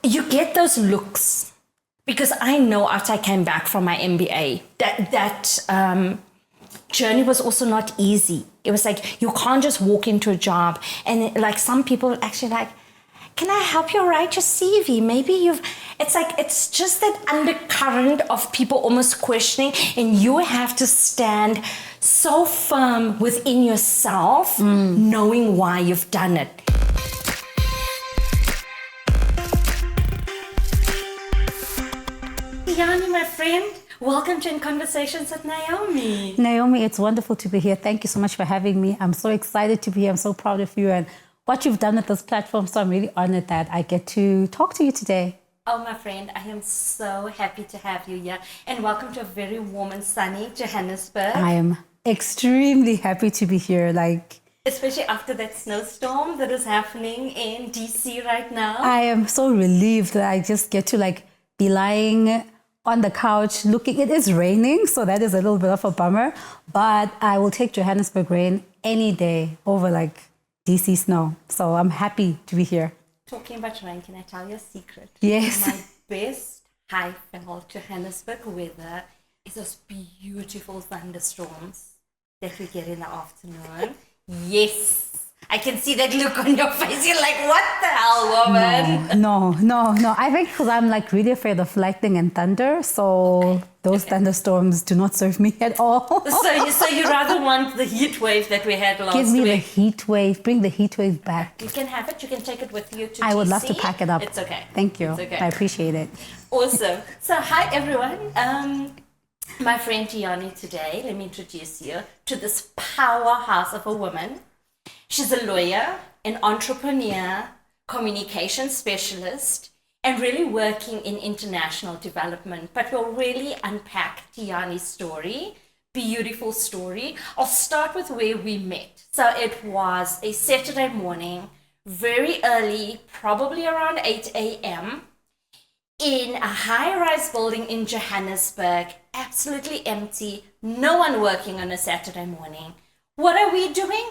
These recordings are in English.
you get those looks because I know after I came back from my MBA that journey was also not easy. It was like you can't just walk into a job and like some people actually like, can I help you write your CV? Maybe it's just that undercurrent of people almost questioning, and you have to stand so firm within yourself, knowing why you've done it. Tiyani, my friend, welcome to In Conversations with Naomi. Naomi, it's wonderful to be here. Thank you so much for having me. I'm so excited to be here. I'm so proud of you and what you've done with this platform. So I'm really honored that I get to talk to you today. Oh, my friend, I am so happy to have you here. And welcome to a very warm and sunny Johannesburg. I am extremely happy to be here. Especially after that snowstorm that is happening in DC right now. I am so relieved that I just get to be lying on the couch looking. It is raining, so that is a little bit of a bummer. But I will take Johannesburg rain any day over DC snow. So I'm happy to be here. Talking about rain, can I tell you a secret? Yes. My best high for Johannesburg weather is those beautiful thunderstorms that we get in the afternoon. Yes. I can see that look on your face. You're like, what the hell, woman? No. I think because I'm really afraid of lightning and thunder. So those thunderstorms do not serve me at all. So you rather want the heat wave that we had last week? Give me the heat wave. Bring the heat wave back. You can have it. You can take it with you to I would DC. love to pack it up. It's okay. Thank you. It's okay. I appreciate it. Awesome. So hi, everyone. My friend Tiyani today, let me introduce you to this powerhouse of a woman. She's a lawyer, an entrepreneur, communication specialist, and really working in international development. But we'll really unpack Tiyani's story, beautiful story. I'll start with where we met. So it was a Saturday morning, very early, probably around 8 a.m., in a high-rise building in Johannesburg, absolutely empty, no one working on a Saturday morning. What are we doing?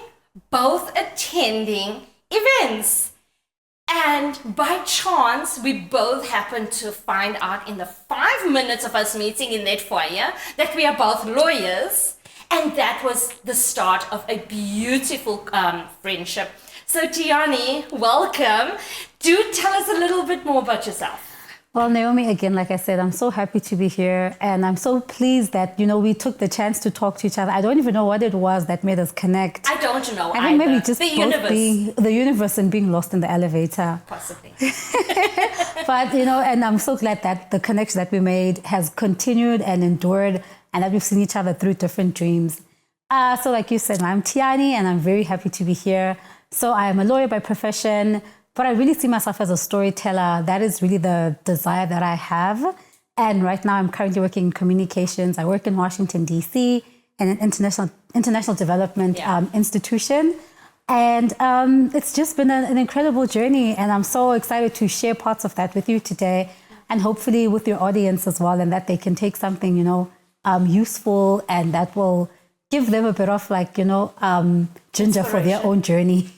Both attending events. And by chance, we both happened to find out in the 5 minutes of us meeting in that foyer that we are both lawyers. And that was the start of a beautiful friendship. So Tiyani, welcome. Do tell us a little bit more about yourself. Well, Naomi, again, like I said, I'm so happy to be here. And I'm so pleased that, we took the chance to talk to each other. I don't even know what it was that made us connect. I don't know I think either. maybe just the universe. The universe and being lost in the elevator. Possibly. But, and I'm so glad that the connection that we made has continued and endured and that we've seen each other through different dreams. So like you said, I'm Tiyani and I'm very happy to be here. So I am a lawyer by profession, but I really see myself as a storyteller. That is really the desire that I have. And right now I'm currently working in communications. I work in Washington, DC, in an international development institution. And it's just been an incredible journey. And I'm so excited to share parts of that with you today and hopefully with your audience as well, and that they can take something, useful and that will give them a bit of ginger for their own journey.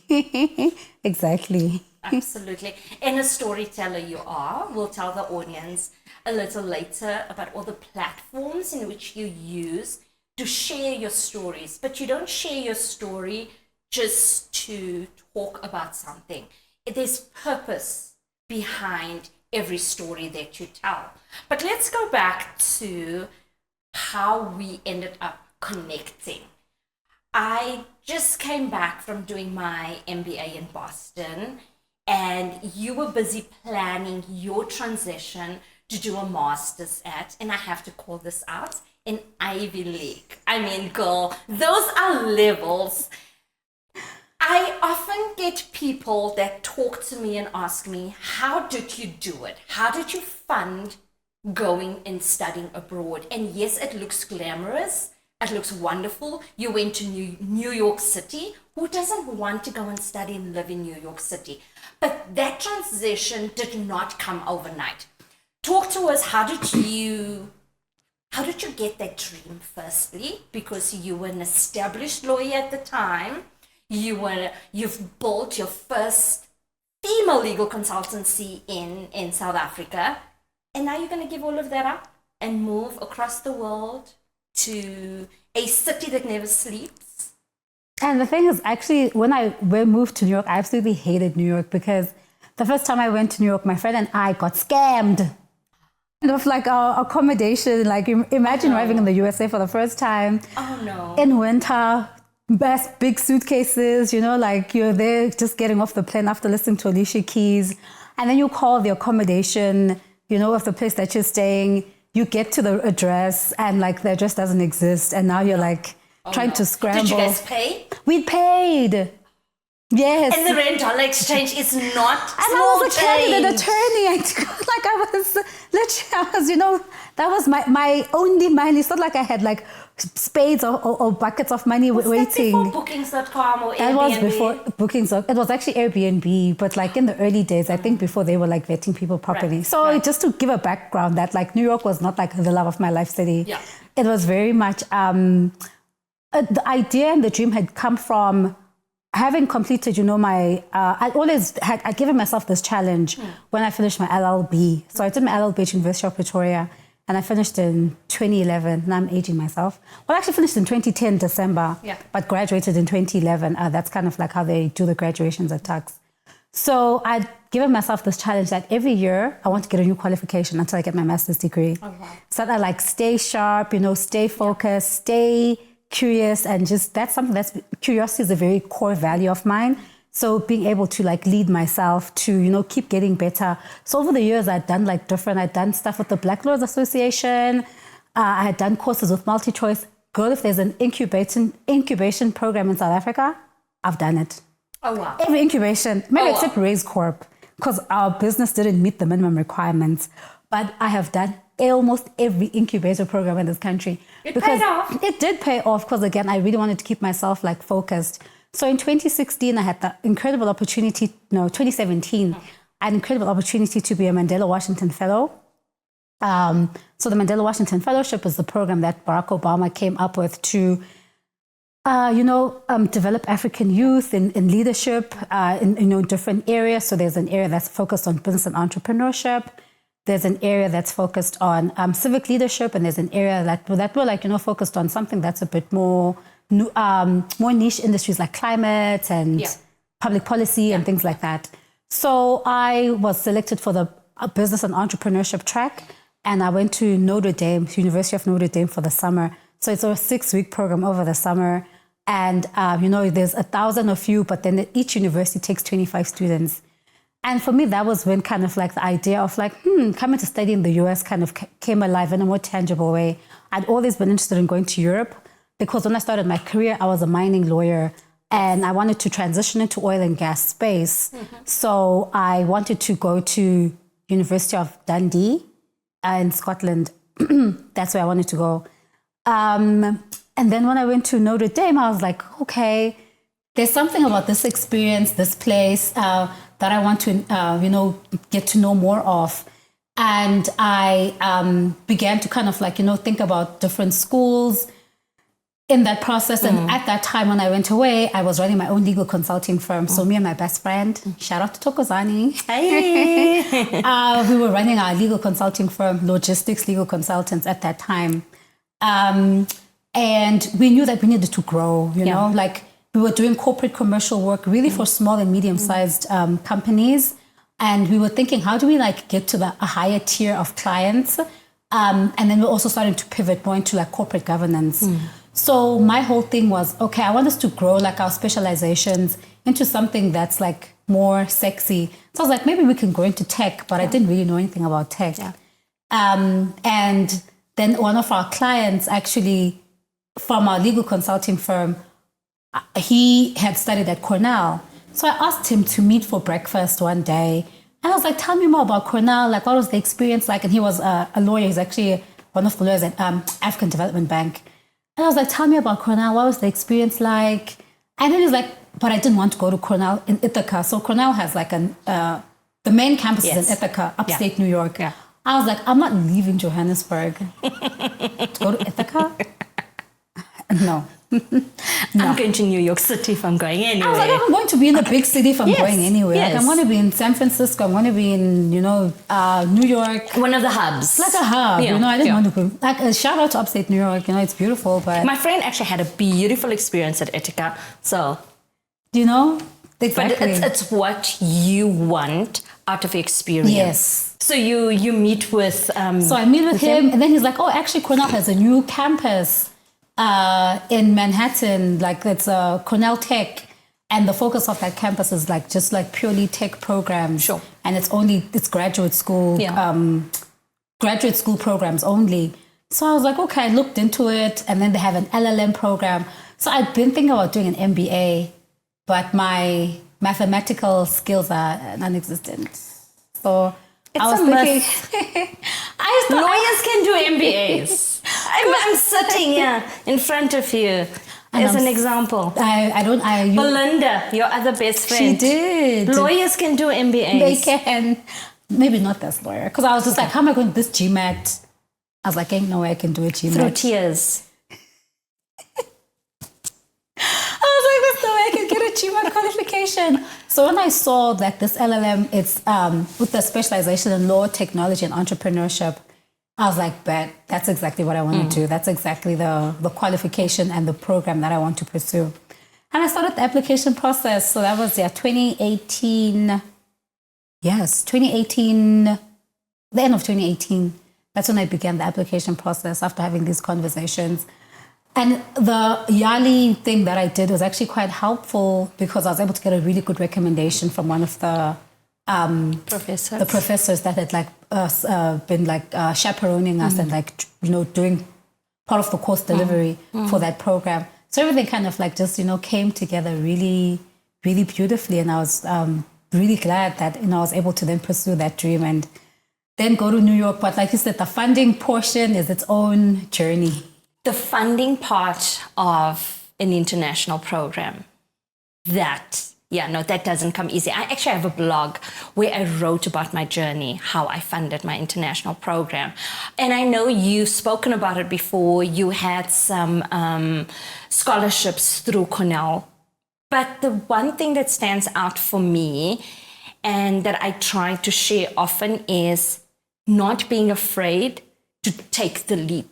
Exactly. Absolutely. And a storyteller you are. We'll tell the audience a little later about all the platforms in which you use to share your stories. But you don't share your story just to talk about something. There's purpose behind every story that you tell. But let's go back to how we ended up connecting. I just came back from doing my MBA in Boston, and you were busy planning your transition to do a master's at, and I have to call this out, an Ivy League. I mean, girl, those are levels. I often get people that talk to me and ask me, how did you do it? How did you fund going and studying abroad? And yes, it looks glamorous. It looks wonderful. You went to New York City. Who doesn't want to go and study and live in New York City? But that transition did not come overnight. Talk to us. How did you get that dream, firstly? Because you were an established lawyer at the time. You've built your first female legal consultancy in South Africa. And now you're going to give all of that up and move across the world to a city that never sleeps. And the thing is, actually, when we moved to New York, I absolutely hated New York because the first time I went to New York, my friend and I got scammed of like our accommodation. Like, imagine arriving in the USA for the first time. Oh no. In winter, big suitcases, like you're there just getting off the plane after listening to Alicia Keys. And then you call the accommodation, of the place that you're staying. You get to the address and like the address doesn't exist. And now you're like trying to scramble. Did you guys pay? We paid. Yes. And the rand-dollar exchange is not and small I was a candidate change. attorney. That was my only money. It's not like I had like spades or buckets of money Was waiting. that before Bookings.com or Airbnb? That was before Bookings. It was actually Airbnb, but like in the early days, I think before they were like vetting people properly. Right, So right. just to give a background that like New York was not like the love of my life city. Yeah. It was very much, the idea and the dream had come from having completed, I'd given myself this challenge when I finished my LLB. So I did my LLB at University of Pretoria and I finished in 2011. Now I'm aging myself. Well, I actually finished in 2010, December, but graduated in 2011. That's kind of like how they do the graduations at Tux. So I'd given myself this challenge that every year I want to get a new qualification until I get my master's degree. Oh, wow. So that I like stay sharp, stay focused, stay curious, and just that's something curiosity is a very core value of mine. So being able to like lead myself to, keep getting better. So over the years, I'd done stuff with the Black Lawyers Association. I had done courses with MultiChoice. Girl, if there's an incubation program in South Africa, I've done it. Oh, wow. Every incubation, maybe except Raise Corp, because our business didn't meet the minimum requirements. But I have done almost every incubator program in this country. It paid off. It did pay off because, again, I really wanted to keep myself like focused. So in 2016, I had the incredible opportunity, 2017, I had an incredible opportunity to be a Mandela Washington Fellow. So the Mandela Washington Fellowship is the program that Barack Obama came up with to, develop African youth in leadership in different areas. So there's an area that's focused on business and entrepreneurship. There's an area that's focused on civic leadership, and there's an area that we're focused on something that's a bit more niche industries like climate and public policy and things like that. So I was selected for the business and entrepreneurship track, and I went to University of Notre Dame for the summer. So it's a 6-week program over the summer, and there's 1,000 of you, but then each university takes 25 students. And for me, that was when kind of like the idea of like, coming to study in the US kind of came alive in a more tangible way. I'd always been interested in going to Europe because when I started my career, I was a mining lawyer and I wanted to transition into oil and gas space. Mm-hmm. So I wanted to go to University of Dundee in Scotland. That's where I wanted to go. And then when I went to Notre Dame, I was like, okay, there's something about this experience, this place that I want to, get to know more of. And I began to kind of like, think about different schools in that process. And at that time when I went away, I was running my own legal consulting firm. So me and my best friend, shout out to Tokozani. Hey. We were running our legal consulting firm, Logistics Legal Consultants at that time. And we knew that we needed to grow, like we were doing corporate commercial work really for small and medium-sized companies. And we were thinking, how do we like get to a higher tier of clients? And then we're also starting to pivot more into like corporate governance. So my whole thing was, okay, I want us to grow like our specializations into something that's like more sexy. So I was like, maybe we can go into tech, but I didn't really know anything about tech. Yeah. And then one of our clients actually from our legal consulting firm, he had studied at Cornell. So I asked him to meet for breakfast one day. And I was like, tell me more about Cornell. Like, what was the experience like? And he was a lawyer. He's actually one of the lawyers at African Development Bank. And I was like, tell me about Cornell. What was the experience like? And then he's like, but I didn't want to go to Cornell in Ithaca. So Cornell has like the main campus is in Ithaca, upstate New York. Yeah. I was like, I'm not leaving Johannesburg to go to Ithaca. No. I'm going to New York City if I'm going anywhere. I was like, I'm going to be in a big city if I'm going anywhere. Yes. Like, I'm going to be in San Francisco. I'm going to be in, New York. One of the hubs. It's like a hub, I didn't want to go. Like, a shout out to upstate New York, it's beautiful, but... My friend actually had a beautiful experience at Ithaca, so... Exactly. But it's what you want out of experience. Yes. So you meet with... so I meet with him, and then he's like, oh, actually, Cornell has a new campus in Manhattan. Like, it's Cornell Tech. And the focus of that campus is just purely tech programs. Sure. And it's graduate school, graduate school programs only. So I was like, okay, I looked into it. And then they have an LLM program. So I'd been thinking about doing an MBA, but my mathematical skills are non-existent. So I was thinking, lawyers can do MBAs. I'm sitting here in front of you as an example. Belinda, your other best friend. She did. Lawyers can do MBAs. They can. Maybe not this lawyer. Because I was just like, how am I going to do this GMAT? I was like, ain't no way I can do a GMAT. Through tears. I was like, there's no way I can get a GMAT qualification. So when I saw that this LLM, it's with the specialization in law, technology, and entrepreneurship, I was like, that's exactly what I want to do. That's exactly the qualification and the program that I want to pursue. And I started the application process. So that was, 2018. Yes, 2018, the end of 2018. That's when I began the application process after having these conversations. And the Yali thing that I did was actually quite helpful because I was able to get a really good recommendation from one of the professors that had been chaperoning us and doing part of the course delivery for that program. So everything kind of came together really, really beautifully. And I was really glad that I was able to then pursue that dream and then go to New York. But like you said, the funding portion is its own journey. The funding part of an international program, that doesn't come easy. I actually have a blog where I wrote about my journey, how I funded my international program. And I know you've spoken about it before. You had some scholarships through Cornell. But the one thing that stands out for me and that I try to share often is not being afraid to take the leap.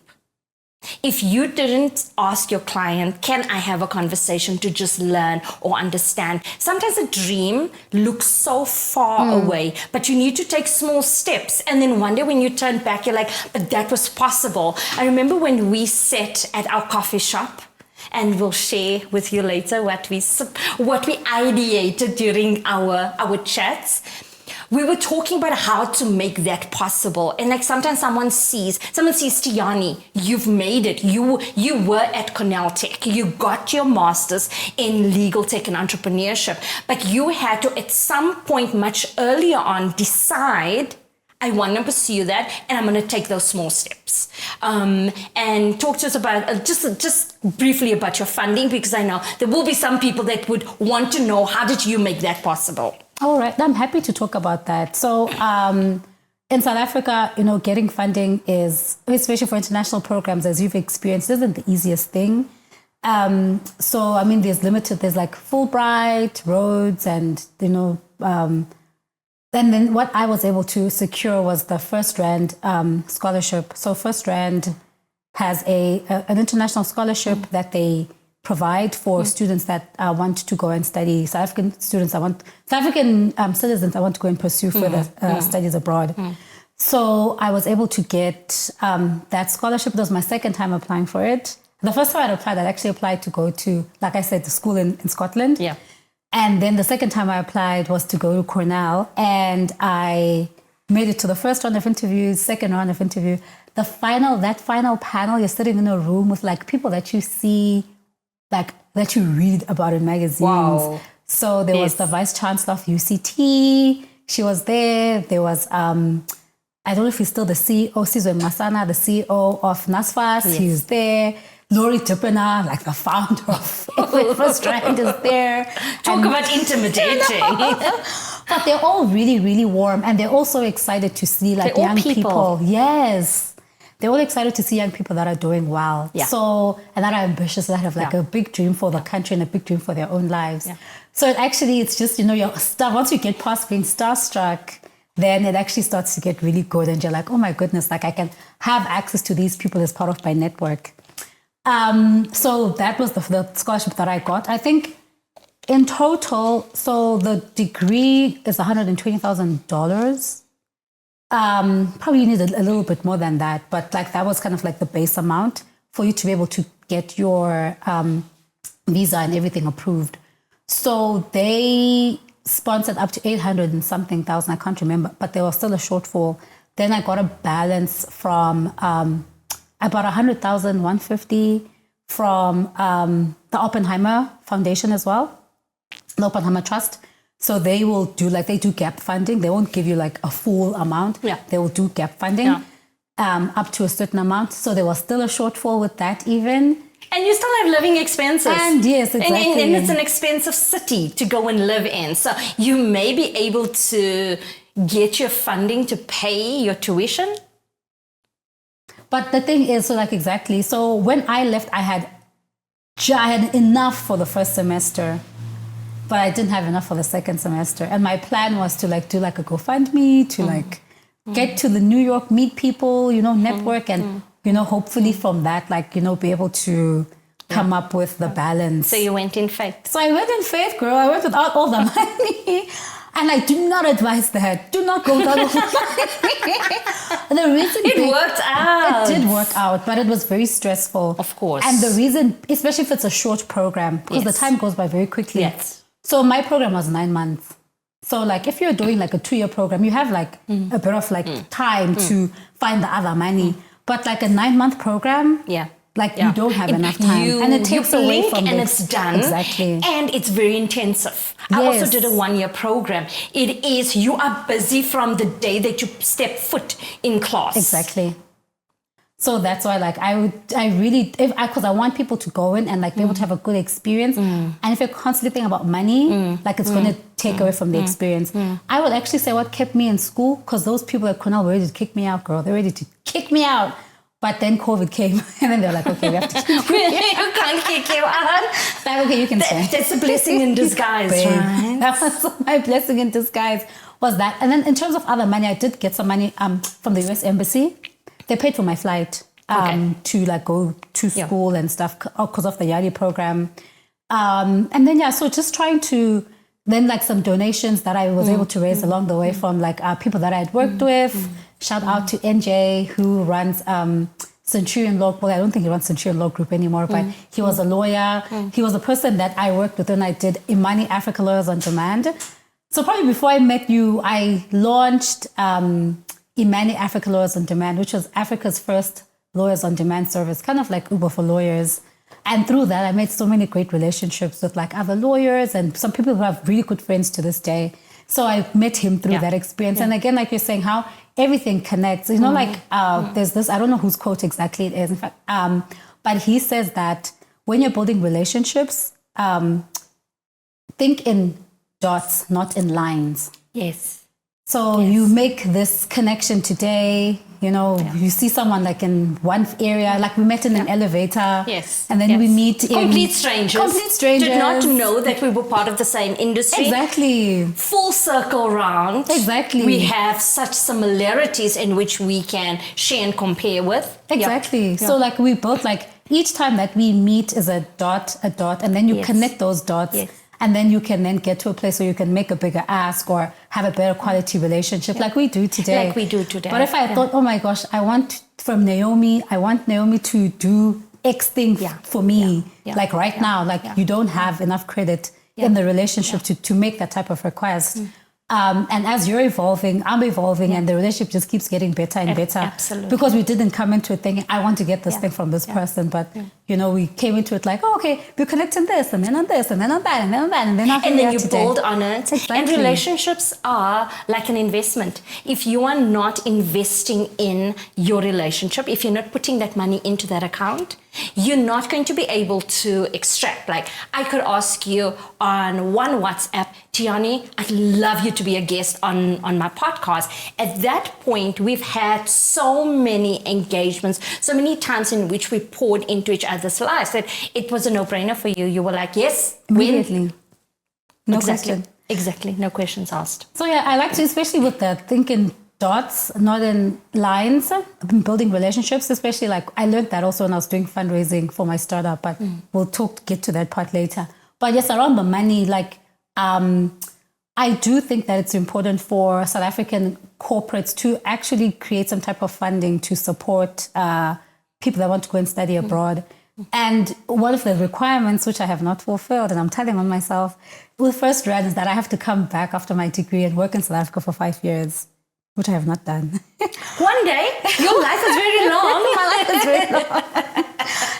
If you didn't ask your client, can I have a conversation to just learn or understand? Sometimes a dream looks so far away, but you need to take small steps. And then one day when you turn back, you're like, but that was possible. I remember when we sat at our coffee shop, and we'll share with you later what we ideated during our chats. We were talking about how to make that possible. And sometimes someone sees, Tiyani, you've made it. You were at Cornell Tech. You got your master's in legal tech and entrepreneurship. But you had to, at some point much earlier on, decide, I want to pursue that, and I'm going to take those small steps. And talk to us about, just briefly about your funding, because I know there will be some people that would want to know, how did you make that possible? All right, I'm happy to talk about that. So in South Africa, getting funding is, especially for international programs, as you've experienced, isn't the easiest thing. There's like Fulbright, Rhodes, and, and then what I was able to secure was the First Rand scholarship. So First Rand has an international scholarship that they provide for students that want to go and study. South African citizens that want to go and pursue further studies abroad. So I was able to get that scholarship. That was my second time applying for it. The first time I applied, I actually applied to go to, like I said, the school in Scotland. Yeah. And then the second time I applied was to go to Cornell. And I made it to the first round of interviews, second round of interview. That final panel, you're sitting in a room with people that you see, that you read about in magazines. Wow. So there was the Vice Chancellor of UCT. She was there. There was, I don't know if he's still the CEO, Sizwe Masana, the CEO of NASFAS. Yes. He's there. Laurie Tippena, the founder of First Rand, is there. Talk about intimidating. But they're all really, really warm. And they're also excited to see young people. Yes. they're all excited to see young people that are doing well. Yeah. So, and that are ambitious, that have like a big dream for the country and a big dream for their own lives. Yeah. So it's just, your stuff, once you get past being starstruck, then it actually starts to get really good. And you're like, oh my goodness, like I can have access to these people as part of my network. So that was the scholarship that I got. I think in total, so the degree is $120,000. Probably you need a little bit more than that, but like that was kind of like the base amount for you to be able to get your visa and everything approved. So they sponsored up to 800 and something thousand, I can't remember, but there was still a shortfall. Then I got a balance from about 100,000, 150 from the Oppenheimer Foundation as well, the Oppenheimer Trust. So they will do they do gap funding. They won't give you like a full amount. Yeah. They will do gap funding up to a certain amount. So there was still a shortfall with that even. And you still have living expenses. And yes, exactly. And it's an expensive city to go and live in. So you may be able to get your funding to pay your tuition. But the thing is, exactly. So when I left, I had enough for the first semester, but I didn't have enough for the second semester. And my plan was to do a GoFundMe to get to the New York, meet people, network, and hopefully from that, be able to come up with the balance. So you went in faith. So I went in faith, girl. I went without all the money. And I do not advise that. Do not go without all the money. The reason it worked out. It did work out, but it was very stressful. Of course. And the reason, especially if it's a short program, because the time goes by very quickly. Yes. So my program was 9 months. So if you're doing a 2-year program, you have a bit of time to find the other money. But a 9-month program, you don't have enough time. And it takes away from and it's done. Exactly. And it's very intensive. I also did a 1-year program. It is, you are busy from the day that you step foot in class. Exactly. So that's why because I want people to go in and be able to have a good experience. And if you're constantly thinking about money, it's going to take away from the experience. I would actually say what kept me in school, because those people at Cornell were ready to kick me out, girl. They're ready to kick me out. But then COVID came and then they're like, okay, we have to keep you. You can't kick you out. Okay, you can stay. That's a blessing in disguise, right? That was my blessing in disguise, was that. And then in terms of other money, I did get some money from the US Embassy. They paid for my flight to go to school and stuff because of the Yali program. And then, so just trying to then some donations that I was able to raise along the way from people that I had worked with. Shout out to NJ, who runs Centurion Law. Well, I don't think he runs Centurion Law Group anymore, but he was a lawyer. He was the person that I worked with when I did Imani Africa Lawyers on Demand. So probably before I met you, I launched Imani Africa Lawyers on Demand, which was Africa's first lawyers on demand service, kind of like Uber for lawyers. And through that, I made so many great relationships with other lawyers and some people who have really good friends to this day. So I met him through that experience. And again, like you're saying, how everything connects. There's this, I don't know whose quote exactly it is, in fact, but he says that when you're building relationships, think in dots, not in lines. Yes. So you make this connection today, you see someone in one area, we met in an elevator. Yes. And then we meet in... Complete strangers. Did not know that we were part of the same industry. Exactly. Full circle round. Exactly. We have such similarities in which we can share and compare with. Exactly. Yep. So we both each time that we meet is a dot, and then you connect those dots. Yes. And then you can then get to a place where you can make a bigger ask or have a better quality relationship like we do today. Like we do today. But if I thought, oh my gosh, I want Naomi to do X thing for me, right now, you don't have enough credit in the relationship to make that type of request. And as you're evolving, I'm evolving, and the relationship just keeps getting better and better. Absolutely. Because we didn't come into it thinking, I want to get this thing from this person. But, we came into it oh, okay, we're connecting this, and then on this, and then on that, and then on that, and then you build on it. Exactly. And relationships are like an investment. If you are not investing in your relationship, if you're not putting that money into that account, you're not going to be able to extract. Like, I could ask you on one WhatsApp, Tiyani, I'd love you to be a guest on my podcast. At that point, we've had so many engagements, so many times in which we poured into each other's lives that it was a no-brainer for you. You were like, yes, Immediately. No exactly. question. Exactly. No questions asked. So yeah, I like to, especially with the thinking dots, not in lines, building relationships, especially like I learned that also when I was doing fundraising for my startup, but we'll get to that part later. But yes, around the money, like I do think that it's important for South African corporates to actually create some type of funding to support people that want to go and study abroad. And one of the requirements, which I have not fulfilled, and I'm telling on myself, with first round is that I have to come back after my degree and work in South Africa for 5 years. Which I have not done. One day, your life is very long. My life is very long.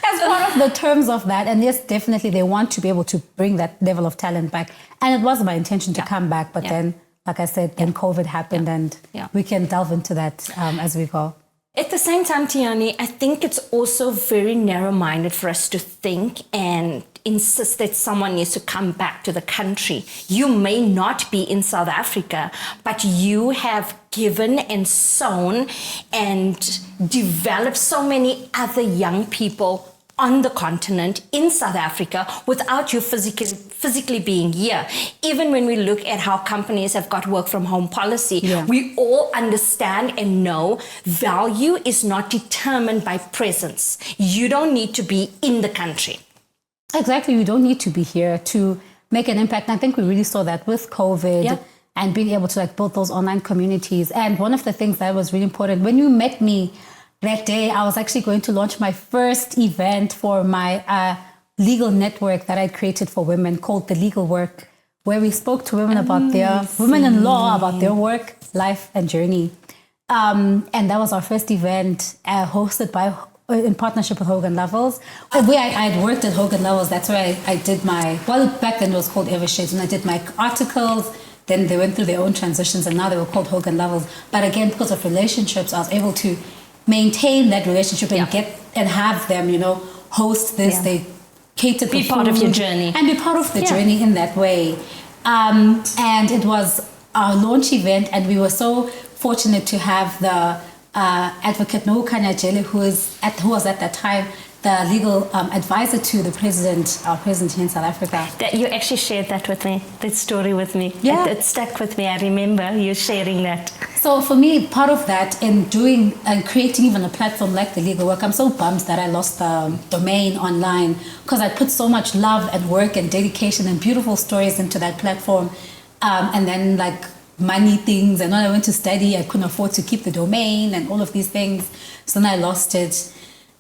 As part of the terms of that, and yes, definitely they want to be able to bring that level of talent back. And it was my intention to come back, but then, like I said, then COVID happened, and we can delve into that as we go. At the same time, Tiyani, I think it's also very narrow-minded for us to think and insist that someone needs to come back to the country. You may not be in South Africa, but you have given and sown and developed so many other young people on the continent in South Africa without you physically being here. Even when we look at how companies have got work from home policy, we all understand and know value is not determined by presence. You don't need to be in the country. Exactly. You don't need to be here to make an impact. And I think we really saw that with COVID and being able to like build those online communities. And one of the things that was really important, when you met me that day, I was actually going to launch my first event for my legal network that I created for women called The Legal Work, where we spoke to women about their, women-in-law, about their work, life, and journey. And that was our first event hosted by, in partnership with Hogan Lovells. Where I had worked at Hogan Lovells, that's where I did my, well, back then it was called Evershades, and I did my articles. Then they went through their own transitions, and now they were called Hogan Lovells. But again, because of relationships, I was able to maintain that relationship and get and have them, you know, host this. They cater for be part of your journey and be part of the journey in that way. And it was our launch event, and we were so fortunate to have the advocate Nohukanya Jele, who was at that time the legal advisor to the president, our president here in South Africa. That you actually shared that with me, that story with me. Yeah. It stuck with me. I remember you sharing that. So for me, part of that in doing and creating even a platform like The Legal Work, I'm so bummed that I lost the domain online, because I put so much love and work and dedication and beautiful stories into that platform. And then like money things, and when I went to study, I couldn't afford to keep the domain and all of these things. So then I lost it.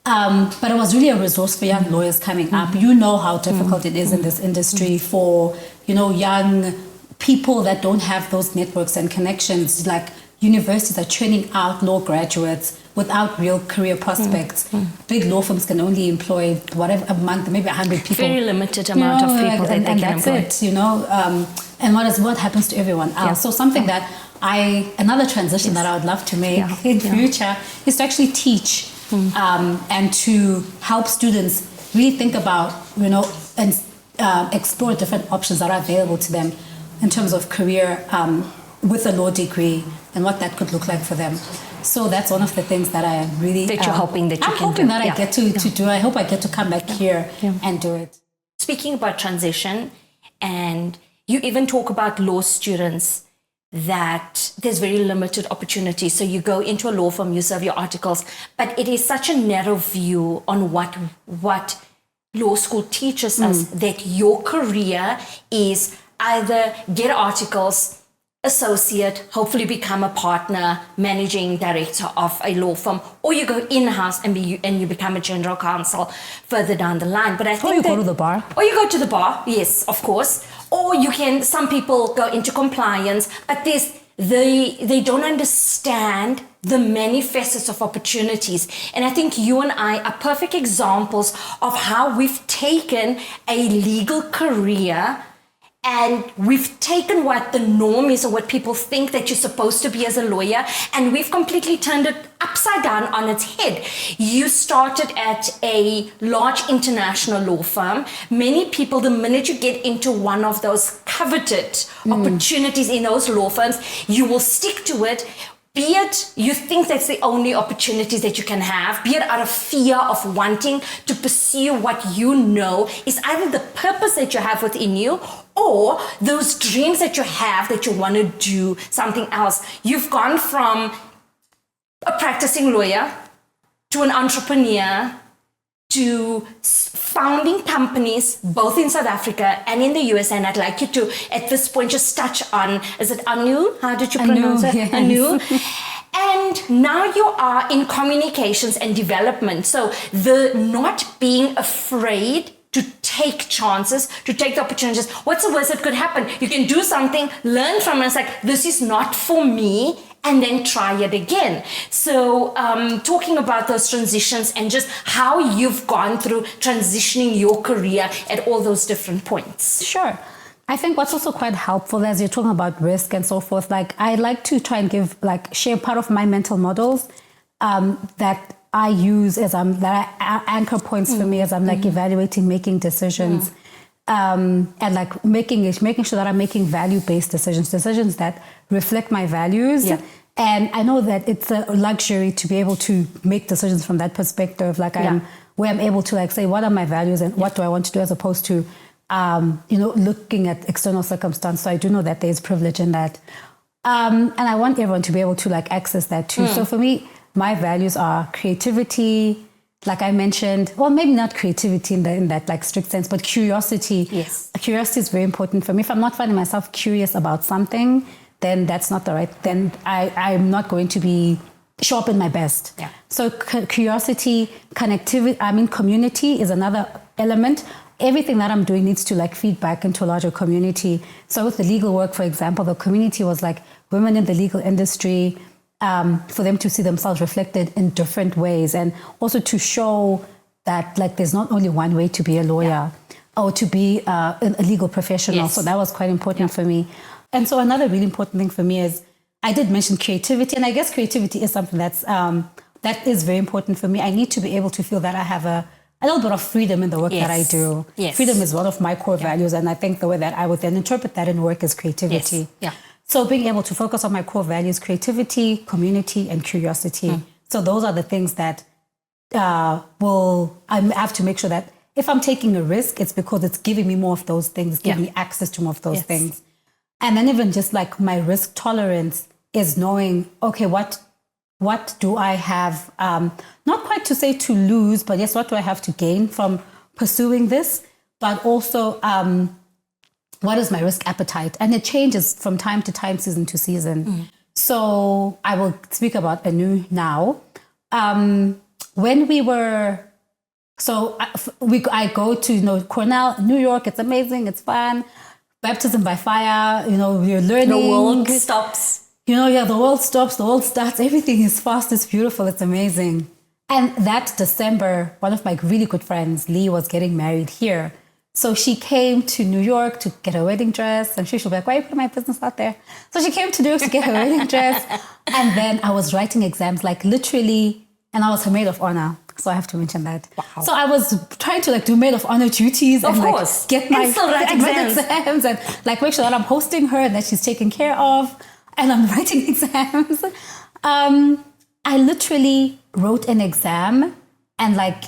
But it was really a resource for young lawyers coming up. You know how difficult it is in this industry for, you know, young people that don't have those networks and connections. Like universities are churning out law graduates without real career prospects. Big law firms can only employ whatever a month, maybe 100 people. Very limited amount of people that they can that's employ. it, you know. And what happens to everyone else? So something that another transition that I would love to make in future is to actually teach. And to help students really think about, you know, and explore different options that are available to them in terms of career with a law degree and what that could look like for them. So that's one of the things that I really... That you're hoping that you can do. I'm hoping that I get to do. I hope I get to come back here and do it. Speaking about transition, and you even talk about law students, that there's very limited opportunity. So you go into a law firm, you serve your articles, but it is such a narrow view on what law school teaches us, that your career is either get articles, associate, hopefully become a partner, managing director of a law firm, or you go in-house and you become a general counsel further down the line. But I think you go to the bar. Or you go to the bar, yes, of course. Or you can, some people go into compliance, but they don't understand the many facets of opportunities. And I think you and I are perfect examples of how we've taken a legal career and we've taken what the norm is or what people think that you're supposed to be as a lawyer, and we've completely turned it upside upside down on its head. You started at a large international law firm. Many people, the minute you get into one of those coveted opportunities in those law firms, you will stick to it. Be it you think that's the only opportunities that you can have, be it out of fear of wanting to pursue what you know is either the purpose that you have within you or those dreams that you have that you want to do something else. You've gone from a practicing lawyer to an entrepreneur to founding companies both in South Africa and in the US, and I'd like you to at this point just touch on, is it Anu? How did you pronounce it? Yes. Anu. And now you are in communications and development. So the not being afraid to take chances, to take the opportunities. What's the worst that could happen? You can do something, learn from it. It's like, this is not for me, and then try it again. So talking about those transitions and just how you've gone through transitioning your career at all those different points. Sure. I think what's also quite helpful as you're talking about risk and so forth, like I like to try and share part of my mental models that I use as that are anchor points for me as I'm like evaluating, making decisions, and like making sure that I'm making value-based decisions that reflect my values. Yeah. And I know that it's a luxury to be able to make decisions from that perspective. Like where I'm able to like say, what are my values and what do I want to do, as opposed to, looking at external circumstance. So I do know that there's privilege in that. And I want everyone to be able to like access that too. So for me, my values are creativity, like I mentioned, well, maybe not creativity in that like strict sense, but curiosity. Yes. Curiosity is very important for me. If I'm not finding myself curious about something, then that's not the right, then I'm not going to be show up in my best. Yeah. So curiosity, connectivity, community is another element. Everything that I'm doing needs to like feed back into a larger community. So with the legal work, for example, the community was like women in the legal industry, for them to see themselves reflected in different ways, and also to show that like there's not only one way to be a lawyer or to be a legal professional. Yes. So that was quite important for me. And so another really important thing for me is I did mention creativity, and I guess creativity is something that is very important for me. I need to be able to feel that I have a little bit of freedom in the work that I do. Yes. Freedom is one of my core values, and I think the way that I would then interpret that in work is creativity. Yes. Yeah. So being able to focus on my core values, creativity, community, and curiosity. So those are the things that I have to make sure that if I'm taking a risk, it's because it's giving me more of those things, giving me access to more of those things. And then even just like my risk tolerance is knowing, okay, what do I have, not quite to say to lose, but yes, what do I have to gain from pursuing this? But also, what is my risk appetite? And it changes from time to time, season to season. So I will speak about Anu now. When we were, I go to Cornell, New York. It's amazing. It's fun. Baptism by fire. We're learning. The world stops. The world stops. The world starts. Everything is fast. It's beautiful. It's amazing. And that December, one of my really good friends, Lee, was getting married here. So she came to New York to get her wedding dress. I'm sure she'll be like, why are you putting my business out there? So she came to New York to get her wedding dress. And then I was writing exams, like literally, and I was her maid of honor. So I have to mention that. Wow. So I was trying to like do maid of honor duties and like get my exams and like make sure that I'm hosting her and that she's taken care of. And I'm writing exams. I literally wrote an exam and like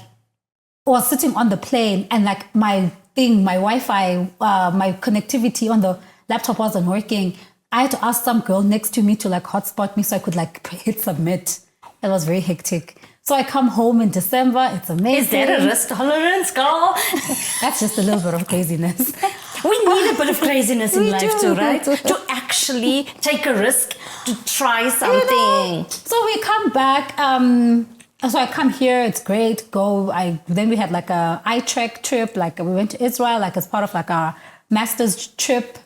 was sitting on the plane, and like my Wi-Fi, my connectivity on the laptop wasn't working. I had to ask some girl next to me to like hotspot me so I could like hit submit. It was very hectic. So I come home in December. It's amazing. Is that a risk tolerance, girl? That's just a little bit of craziness. We need a bit of craziness in life too, right? To actually take a risk, to try something. So we come back. So I come here. It's great. Then we had like a iTrek trip. Like we went to Israel, like as part of like our master's trip.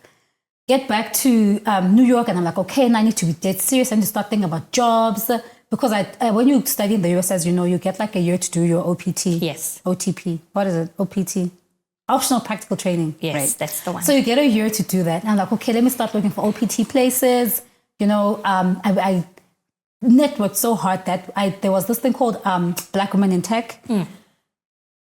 Get back to New York, and I'm like, okay, now I need to be dead serious. I need to start thinking about jobs. Because when you study in the US, as you know, you get like a year to do your OPT. Yes. OTP. What is it? OPT. Optional practical training. Yes, right? That's the one. So you get a year to do that. And I'm like, okay, let me start looking for OPT places. I networked so hard that there was this thing called Black Women in Tech.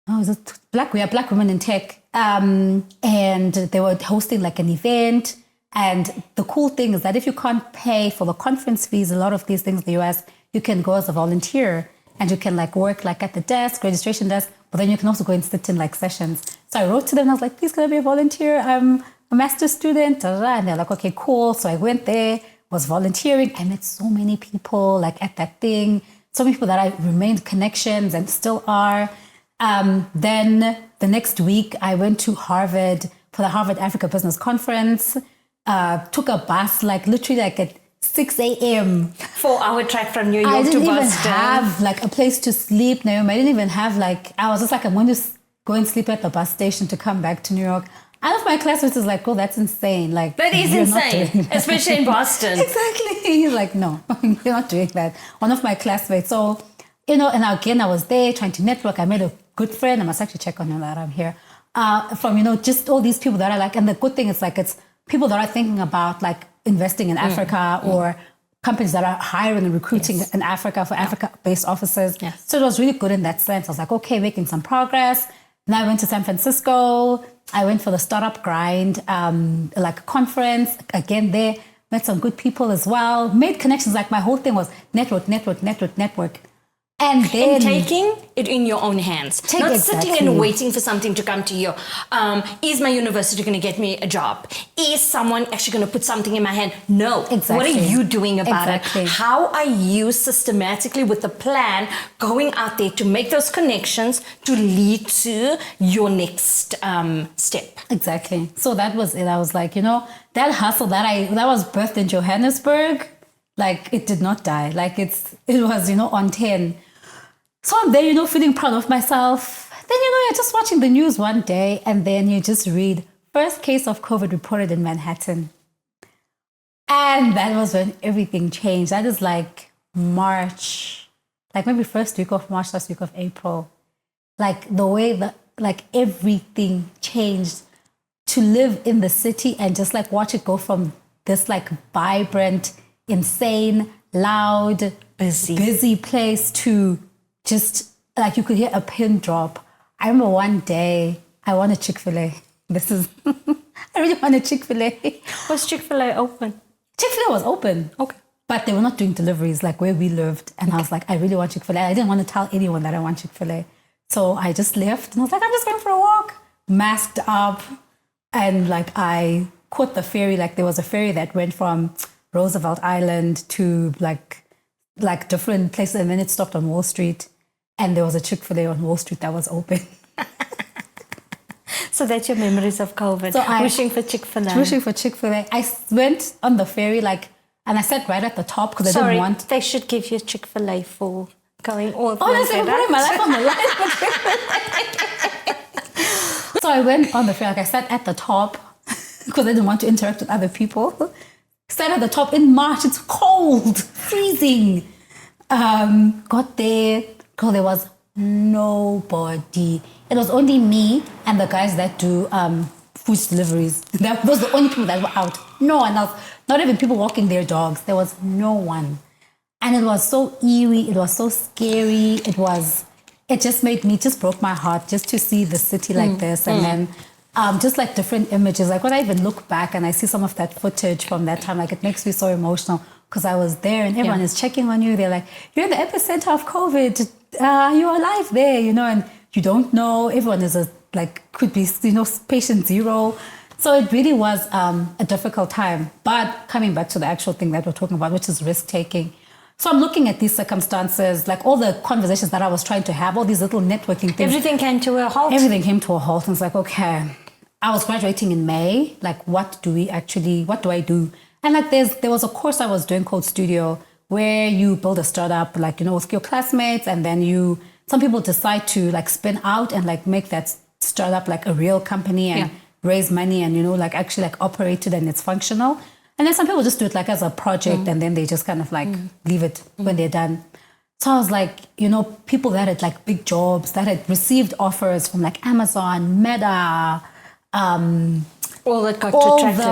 Oh, is it Black Women in Tech. And they were hosting like an event. And the cool thing is that if you can't pay for the conference fees, a lot of these things in the US, you can go as a volunteer and you can like work like at the desk, registration desk, but then you can also go and sit in like sessions. So I wrote to them and I was like, please can I be a volunteer? I'm a master's student. And they're like, okay, cool. So I went there, was volunteering. I met so many people like at that thing, so many people that I remained connections and still are. Then the next week I went to Harvard for the Harvard Africa Business Conference, took a bus like literally like at 6 a.m. 4-hour trek from New York to I didn't Boston. even have like a place to sleep, Naomi. I didn't even have like, I was just like, I'm going to go and sleep at the bus station to come back to New York. One of my classmates was like, oh, that's insane. Like, That is insane, especially in Boston. Exactly. He's like, no, you're not doing that. One of my classmates. So, you know, and again, I was there trying to network. I made a good friend. I must actually check on her that I'm here. From, you know, just all these people that are like, and the good thing is like, it's people that are thinking about like investing in Africa or companies that are hiring and recruiting in Africa for Africa-based offices. Yes. So it was really good in that sense. I was like, okay, making some progress. Then I went to San Francisco. I went for the Startup Grind, like conference. Again, there, met some good people as well. Made connections. Like my whole thing was network. And then Taking it in your own hands. Not sitting Exactly. and waiting for something to come to you. Is my university going to get me a job? Is someone actually going to put something in my hand? No. Exactly. What are you doing about Exactly. it? How are you systematically with a plan going out there to make those connections to lead to your next step? Exactly. So that was it. I was like, you know, that hustle that was birthed in Johannesburg, like it did not die. Like it was, you know, on 10. So I'm there, you know, feeling proud of myself. Then, you know, you're just watching the news one day and then you just read, first case of COVID reported in Manhattan. And that was when everything changed. That is like March, like maybe first week of March, last week of April. Like the way that, like everything changed. To live in the city and just like watch it go from this like vibrant, insane, loud, busy place to just like you could hear a pin drop. I remember one day I wanted Chick-fil-A. I really wanted Chick-fil-A. Was Chick-fil-A open? Chick-fil-A was open. Okay. But they were not doing deliveries like where we lived. And I was like, I really want Chick-fil-A. I didn't want to tell anyone that I want Chick-fil-A. So I just left and I was like, I'm just going for a walk. Masked up. And like I caught the ferry. Like there was a ferry that went from Roosevelt Island to like different places. And then it stopped on Wall Street. And there was a Chick-fil-A on Wall Street that was open. So that's your memories of COVID. So wishing for Chick-fil-A. Wishing for Chick-fil-A. I went on the ferry and I sat right at the top because I didn't want. They should give you Chick-fil-A for going all the Honestly, I'm putting my life on the line. So I went on the ferry. Like I sat at the top because I didn't want to interact with other people. Sat at the top in March. It's cold, freezing. Got there. Girl, there was nobody. It was only me and the guys that do food deliveries. Those were the only people that were out. No one else. Not even people walking their dogs. There was no one. And it was so eerie. It was so scary. It just broke my heart just to see the city like this. And then just like different images. Like when I even look back and I see some of that footage from that time, like it makes me so emotional because I was there and everyone is checking on you. They're like, you're in the epicenter of COVID. You're alive there, you know, and you don't know. Everyone is could be, you know, patient zero. So it really was a difficult time. But coming back to the actual thing that we're talking about, which is risk taking. So I'm looking at these circumstances, like all the conversations that I was trying to have, all these little networking things. Everything came to a halt. Everything came to a halt. And it's like, okay, I was graduating in May. Like, what do I do? And like there was a course I was doing called Studio where you build a startup, like, you know, with your classmates. And then some people decide to like spin out and like make that startup like a real company and raise money and, you know, like actually like operate it and it's functional. And then some people just do it like as a project and then they just kind of like leave it when they're done. So I was like, you know, people that had like big jobs, that had received offers from like Amazon, Meta, all that got retracted.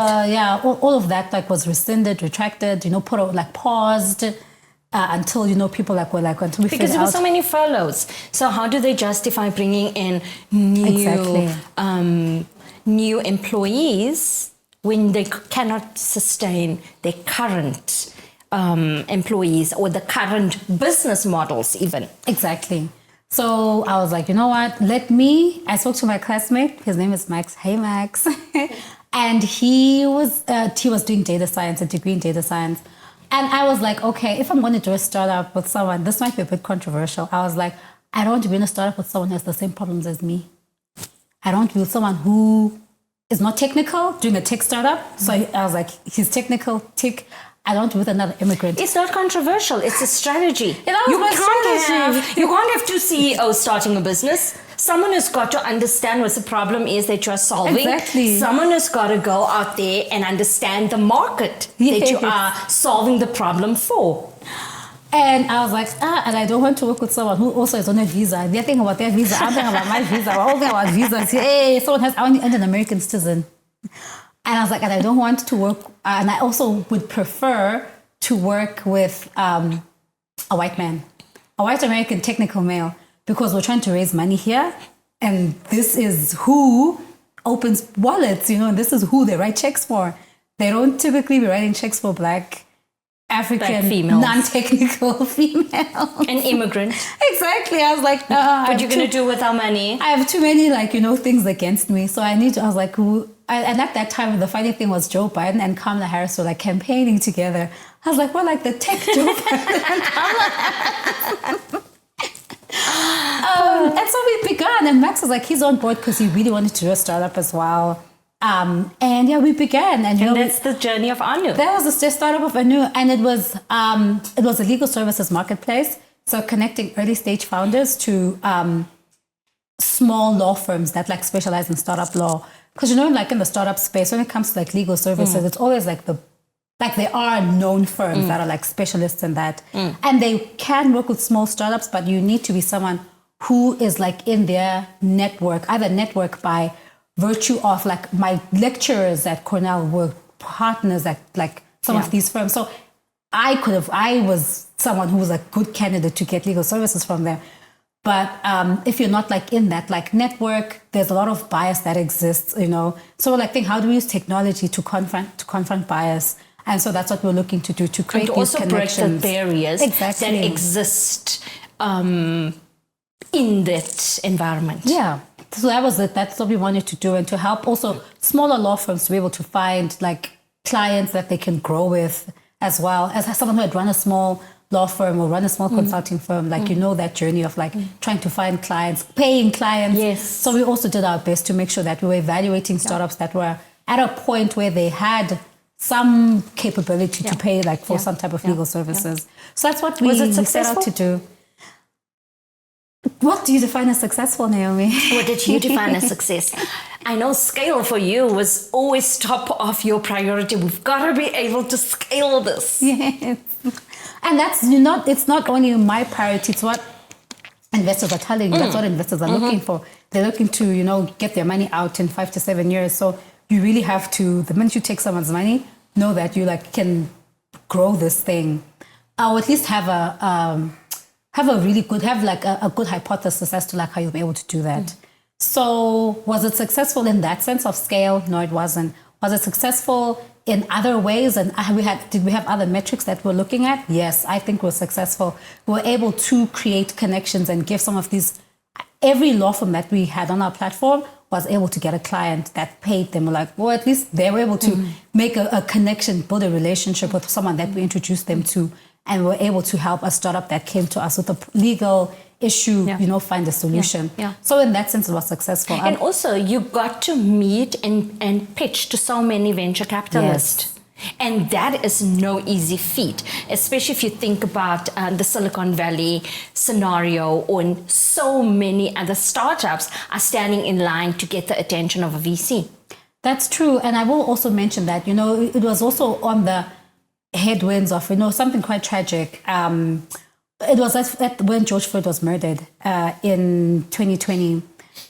all of that like was rescinded, retracted, you know, paused. until, you know, people were like, until we Because figured there were out. so many furloughs. So how do they justify bringing in new employees when they cannot sustain their current employees or the current business models even? Exactly. So I was like, you know what? I spoke to my classmate. His name is Max. Hey, Max. And he was doing data science, a degree in data science. And I was like, okay, if I'm going to do a startup with someone, this might be a bit controversial. I was like, I don't want to be in a startup with someone who has the same problems as me. I don't want to be with someone who is not technical, doing a tech startup. So I was like, he's technical, tech. I don't want to be with another immigrant. It's not controversial. It's a strategy. You can't have two CEOs starting a business. Someone has got to understand what the problem is that you're solving. Exactly. Someone has got to go out there and understand the market that you are solving the problem for. And I was like, and I don't want to work with someone who also is on a visa. They're thinking about their visa. I'm thinking about my visa. We're all thinking about visas. Hey, I want an American citizen. And I was like, and I don't want to work, and I also would prefer to work with a white man, a white American technical male, because we're trying to raise money here. And this is who opens wallets, you know, and this is who they write checks for. They don't typically be writing checks for Black, African, females. Non-technical female. An immigrant. Exactly. I was like, what are you going to do with our money? I have too many, things against me. So I was like, and at that time, the funny thing was Joe Biden and Kamala Harris were campaigning together. I was like, well, the tech Joe Biden and Kamala Harris. And so we began, and Max was like, he's on board because he really wanted to do a startup as well. And we began, and that's the journey of Anu. That was the startup of Anu, and it was a legal services marketplace, so connecting early stage founders to small law firms that specialize in startup law. Because in the startup space, when it comes to legal services, it's always there are known firms that are specialists in that, and they can work with small startups, but you need to be someone who is in their network, either network by virtue of my lecturers at Cornell were partners at some of these firms. So I was someone who was a good candidate to get legal services from them. But if you're not in that network, there's a lot of bias that exists, you know. So think, how do we use technology to confront bias? And so that's what we're looking to do, to create and to these also connections. break the barriers that exist in that environment. Yeah. So that was it. That's what we wanted to do, and to help also smaller law firms to be able to find clients that they can grow with, as well as someone who had run a small law firm or run a small consulting firm. You know that journey of trying to find clients, paying clients. Yes. So we also did our best to make sure that we were evaluating startups that were at a point where they had some capability to pay for some type of legal services. So that's what we set out to do. What do you define as successful, Naomi? What did you define as success? I know scale for you was always top of your priority. We've got to be able to scale this. Yes. And that's it's not only my priority, it's what investors are telling you. That's what investors are looking for. They're looking to, get their money out in 5 to 7 years. So you really have to, the minute you take someone's money, know that you can grow this thing. Or at least have a good hypothesis as to how you'll be able to do that. So was it successful in that sense of scale? No, it wasn't. Was it successful in other ways? And did we have other metrics that we're looking at? Yes, I think we're successful. We were able to create connections and give some of these, every law firm that we had on our platform was able to get a client that paid them. Well, at least they were able to make a connection, build a relationship with someone that we introduced them to, and were able to help a startup that came to us with a legal issue, find a solution. Yeah. So in that sense, it was successful. And also, you got to meet and pitch to so many venture capitalists. Yes. And that is no easy feat, especially if you think about the Silicon Valley scenario, or so many other startups are standing in line to get the attention of a VC. That's true. And I will also mention that, it was also on the headwinds of, something quite tragic. It was when George Floyd was murdered in 2020.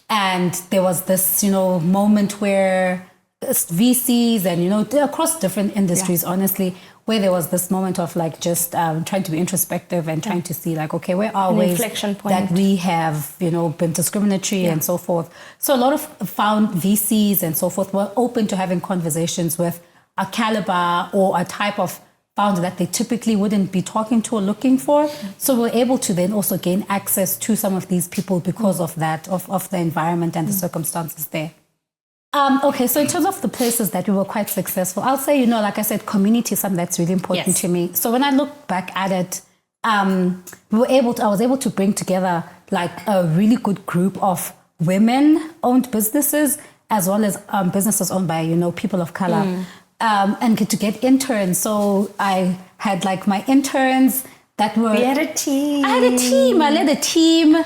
And there was this, moment where VCs and, across different industries, honestly, where there was this moment of like just trying to be introspective and trying to see like, okay, where are ways inflection point that we have, you know, been discriminatory and so forth. So a lot of found VCs and so forth were open to having conversations with a caliber or a type of founder that they typically wouldn't be talking to or looking for. So we're able to then also gain access to some of these people because of that, of the environment and the circumstances there. Okay, so in terms of the places that we were quite successful, I'll say, you know, like I said, community is something that's really important to me. So when I look back at it, I was able to bring together like a really good group of women-owned businesses as well as businesses owned by, you know, people of color, and to get interns. So I had like my interns that were... We had a team. I had a team. I led a team.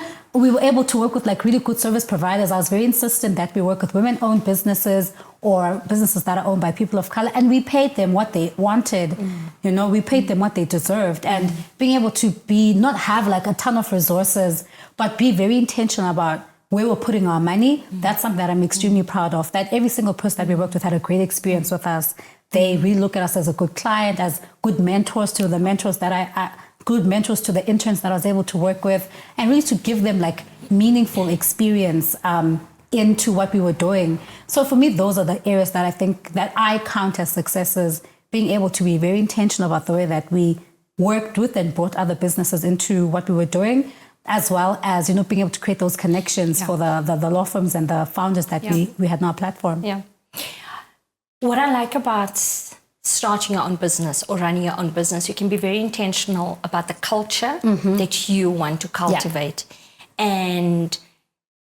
We were able to work with like really good service providers. I was very insistent that we work with women-owned businesses or businesses that are owned by people of color, and we paid them what they wanted. You know, we paid them what they deserved, and being able to not have like a ton of resources, but be very intentional about where we're putting our money. That's something that I'm extremely proud of. That every single person that we worked with had a great experience with us. They really look at us as a good client, as good mentors to the mentors that good mentors to the interns that I was able to work with, and really to give them like meaningful experience into what we were doing. So for me, those are the areas that I think that I count as successes, being able to be very intentional about the way that we worked with and brought other businesses into what we were doing, as well as, you know, being able to create those connections for the law firms and the founders that we had on our platform. Yeah. What I like about starting your own business or running your own business, you can be very intentional about the culture that you want to cultivate. And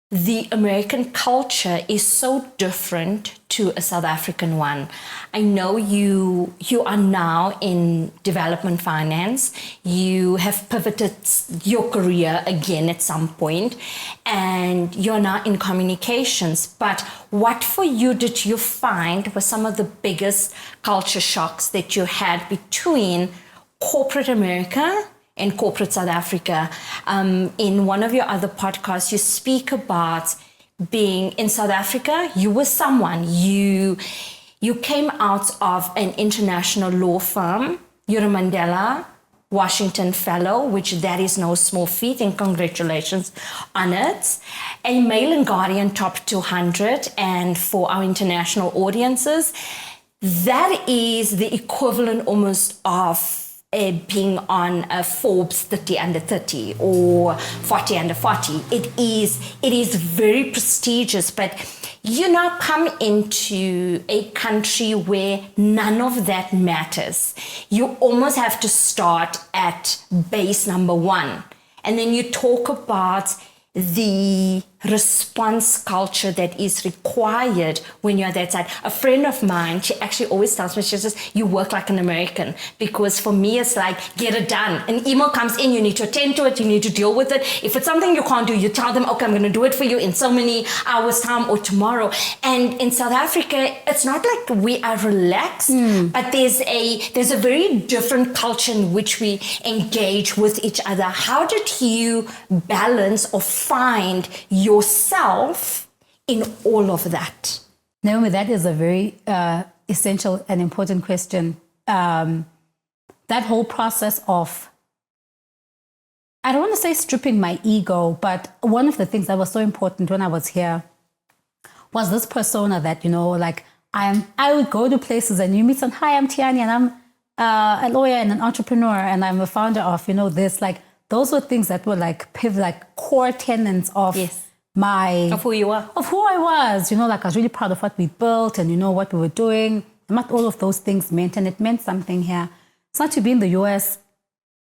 the American culture is so different to a South African one. I know you are now in development finance. You have pivoted your career again at some point, and you're now in communications. But what for you did you find were some of the biggest culture shocks that you had between corporate America and corporate South Africa? In one of your other podcasts, you speak about being in South Africa. You were someone, you came out of an international law firm. You're a Mandela Washington Fellow, which that is no small feat, and congratulations on it. A Mail and Guardian Top 200, and for our international audiences, that is the equivalent almost of being on a Forbes 30 under 30 or 40 under 40. It is very prestigious, but you now come into a country where none of that matters. You almost have to start at base number one. And then you talk about the response culture that is required when you're that side. A friend of mine, she actually always tells me, she says, you work like an American, because for me it's like, get it done. An email comes in, you need to attend to it, you need to deal with it. If it's something you can't do, you tell them, okay, I'm going to do it for you in so many hours time or tomorrow. And in South Africa, it's not like we are relaxed, but there's a very different culture in which we engage with each other. How did you balance or find yourself in all of that? Naomi, that is a very essential and important question. That whole process of, I don't want to say stripping my ego, but one of the things that was so important when I was here was this persona that, you know, like I would go to places and you meet someone, hi, I'm Tiyani, and I'm a lawyer and an entrepreneur, and I'm a founder of, you know, this, like, those were things that were like core tenets of of who you are, of who I was. You know, like I was really proud of what we built and, you know, what we were doing and what all of those things meant, and it meant something here. It's not to be in the US.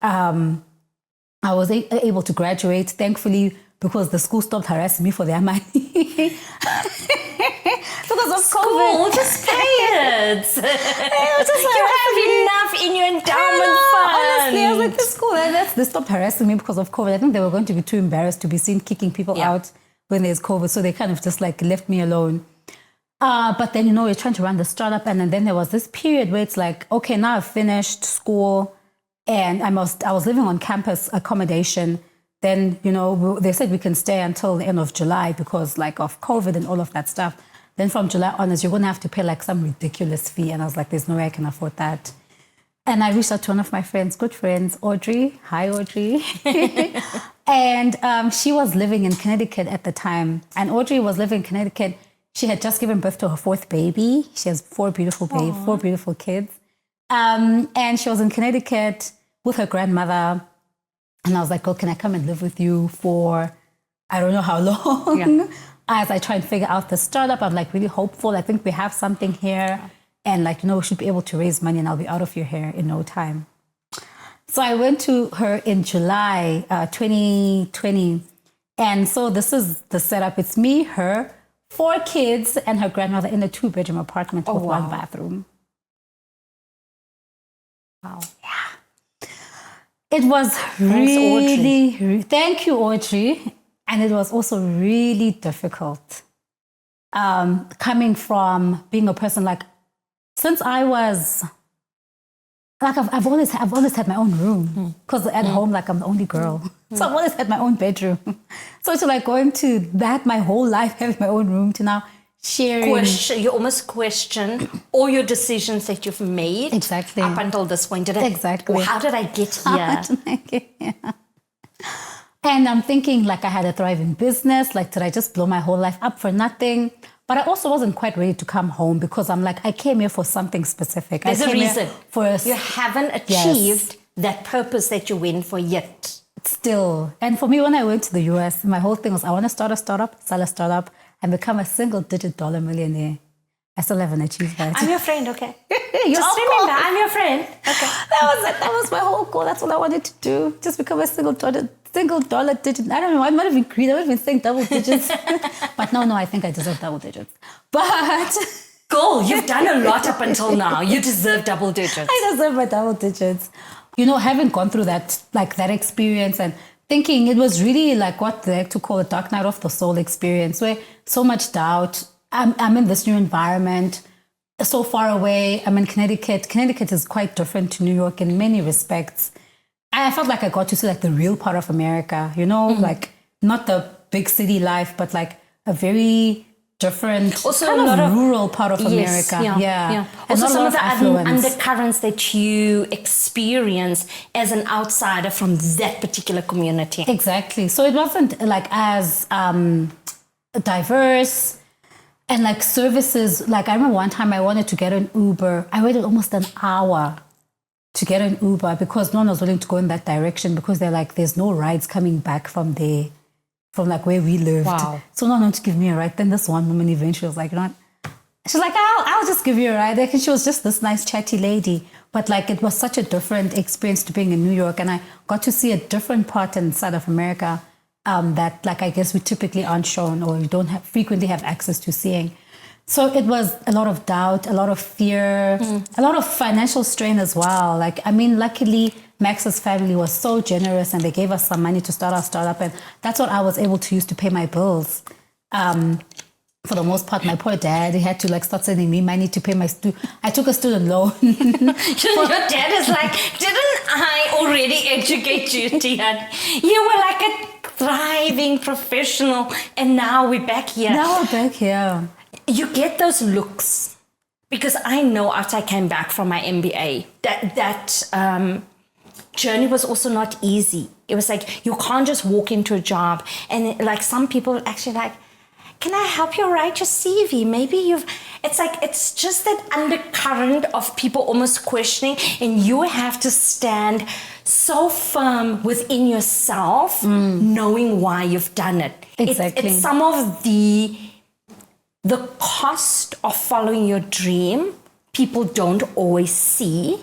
I was able to graduate, thankfully, because the school stopped harassing me for their money. Because of COVID. Just pay it. You have enough in your endowment fund. Honestly, I was like, this school, they stopped harassing me because of COVID. I think they were going to be too embarrassed to be seen kicking people out when there's COVID. So they kind of just like left me alone. But then, you know, you're trying to run the startup. And then there was this period where it's like, okay, now I've finished school and I was living on campus accommodation. Then, you know, they said we can stay until the end of July because like of COVID and all of that stuff. Then from July onwards, you're going to have to pay like some ridiculous fee. And I was like, there's no way I can afford that. And I reached out to one of my friends, good friends, Audrey. Hi, Audrey. And she was living in Connecticut at the time. And Audrey was living in Connecticut. She had just given birth to her fourth baby. She has four beautiful kids. And she was in Connecticut with her grandmother. And I was like, "Girl, can I come and live with you for I don't know how long?" Yeah. As I try and figure out the startup, I'm like really hopeful. I think we have something here. And like, we should be able to raise money and I'll be out of your hair in no time. So I went to her in July 2020. And so this is the setup. It's me, her, 4 kids, and her grandmother in a 2-bedroom apartment with 1 bathroom. Wow. Yeah. It was really, thank you, Audrey. And it was also really difficult. Coming from being a person like, since I was, like I've always had my own room. Because at home, like I'm the only girl. So I've always had my own bedroom. So to like going to that my whole life, having my own room, to now sharing. You almost question all your decisions that you've made. Exactly. Up until this point. Exactly. How did I get here? How did I get here? And I'm thinking like I had a thriving business. Like, did I just blow my whole life up for nothing? But I also wasn't quite ready to come home because I'm like, I came here for something specific. There's a reason. You haven't achieved that purpose that you went for yet. Still. And for me, when I went to the US, my whole thing was I want to start a startup, sell a startup, and become a single-digit dollar millionaire. I still haven't achieved that. I'm your friend, okay? Just remember, I'm your friend. Okay. That was it. That was my whole goal. That's what I wanted to do. Just become a single dollar digit. I don't know. I might have been greedy. I might have been saying double digits. But no, I think I deserve double digits. But Girl, you've done a lot up until now. You deserve double digits. I deserve my double digits. Having gone through that, like that experience and thinking it was really like what they like to call a dark night of the soul experience, where so much doubt. I'm in this new environment, so far away. I'm in Connecticut. Connecticut is quite different to New York in many respects. I felt like I got to see like the real part of America, like not the big city life, but like a very different, also kind a lot of rural part of America. Yeah. And also some of the undercurrents that you experience as an outsider from that particular community. Exactly. So it wasn't like as diverse. And like services, like I remember one time I wanted to get an Uber. I waited almost an hour to get an Uber because no one was willing to go in that direction because they're like, there's no rides coming back from there, from like where we lived. Wow. So no one wanted to give me a ride. Then this one woman eventually was like, she's like, I'll just give you a ride. And she was just this nice chatty lady. But like it was such a different experience to being in New York. And I got to see a different part inside of America that like I guess we typically aren't shown or we don't frequently have access to seeing. So it was a lot of doubt, a lot of fear, a lot of financial strain as well. Like, I mean, luckily Max's family was so generous and they gave us some money to start our startup, and that's what I was able to use to pay my bills. For the most part, my poor dad, he had to like start sending me money to pay my I took a student loan. Your dad is like, didn't I already educate you, Tian? You were like a thriving professional, and now we're back here. You get those looks because I know after I came back from my MBA that journey was also not easy. It was like you can't just walk into a job and like some people actually like, can I help you write your CV? Maybe it's just that undercurrent of people almost questioning, and you have to stand so firm within yourself, knowing why you've done it. Exactly. It's some of the cost of following your dream, people don't always see,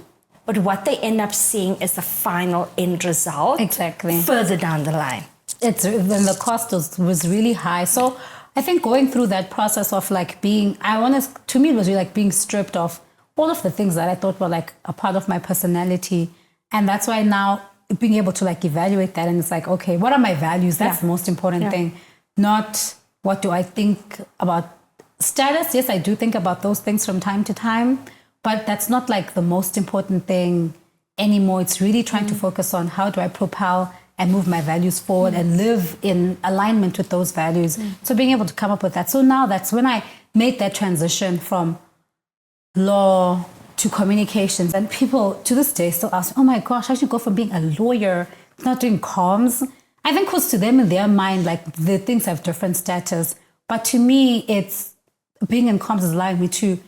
but what they end up seeing is the final end result. Exactly. Further down the line. And the cost was really high. So I think going through that process of like to me it was really like being stripped of all of the things that I thought were like a part of my personality. And that's why now being able to like evaluate that, and it's like, okay, what are my values? That's the most important thing. Not what do I think about status. Yes, I do think about those things from time to time, but that's not like the most important thing anymore. It's really trying to focus on how do I propel and move my values forward and live in alignment with those values. So being able to come up with that. So now that's when I made that transition from law to communications. And people to this day still ask, oh my gosh, how did you go from being a lawyer to not doing comms? I think because to them in their mind, like the things have different status. But to me, it's being in comms is allowing me to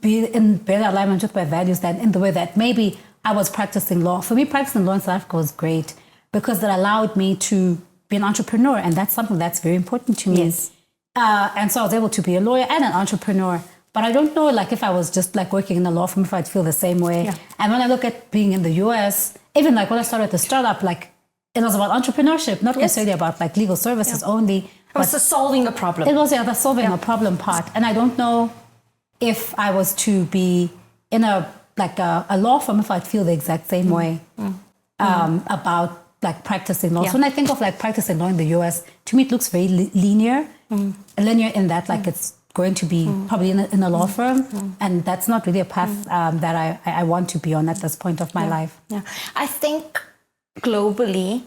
be in better alignment with my values than in the way that maybe I was practicing law. For me, practicing law in South Africa was great because it allowed me to be an entrepreneur. And that's something that's very important to me. Yes. And so I was able to be a lawyer and an entrepreneur. But I don't know, like, if I was just like working in a law firm, if I'd feel the same way. Yeah. And when I look at being in the US, even like when I started the startup, like it was about entrepreneurship, not necessarily about like legal services only. It was the solving a problem. It was the solving a problem part. And I don't know if I was to be in a law firm, if I'd feel the exact same way about like practicing law. So when I think of like practicing law in the US, to me it looks very linear in that like it's going to be probably in a law firm, and that's not really a path that I want to be on at this point of my life. Yeah, I think globally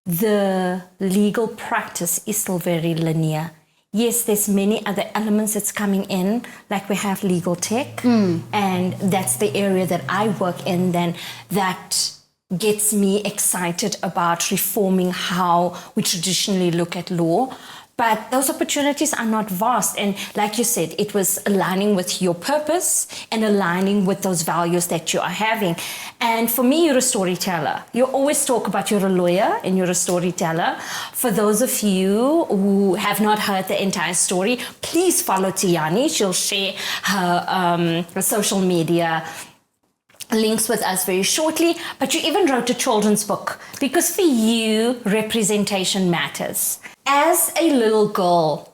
the legal practice is still very linear. Yes, there's many other elements that's coming in, like we have legal tech, and that's the area that I work in. Then that gets me excited about reforming how we traditionally look at law. But those opportunities are not vast. And like you said, it was aligning with your purpose and aligning with those values that you are having. And for me, you're a storyteller. You always talk about you're a lawyer and you're a storyteller. For those of you who have not heard the entire story, please follow Tiyani. She'll share her social media links with us very shortly. But you even wrote a children's book because for you, representation matters. As a little girl,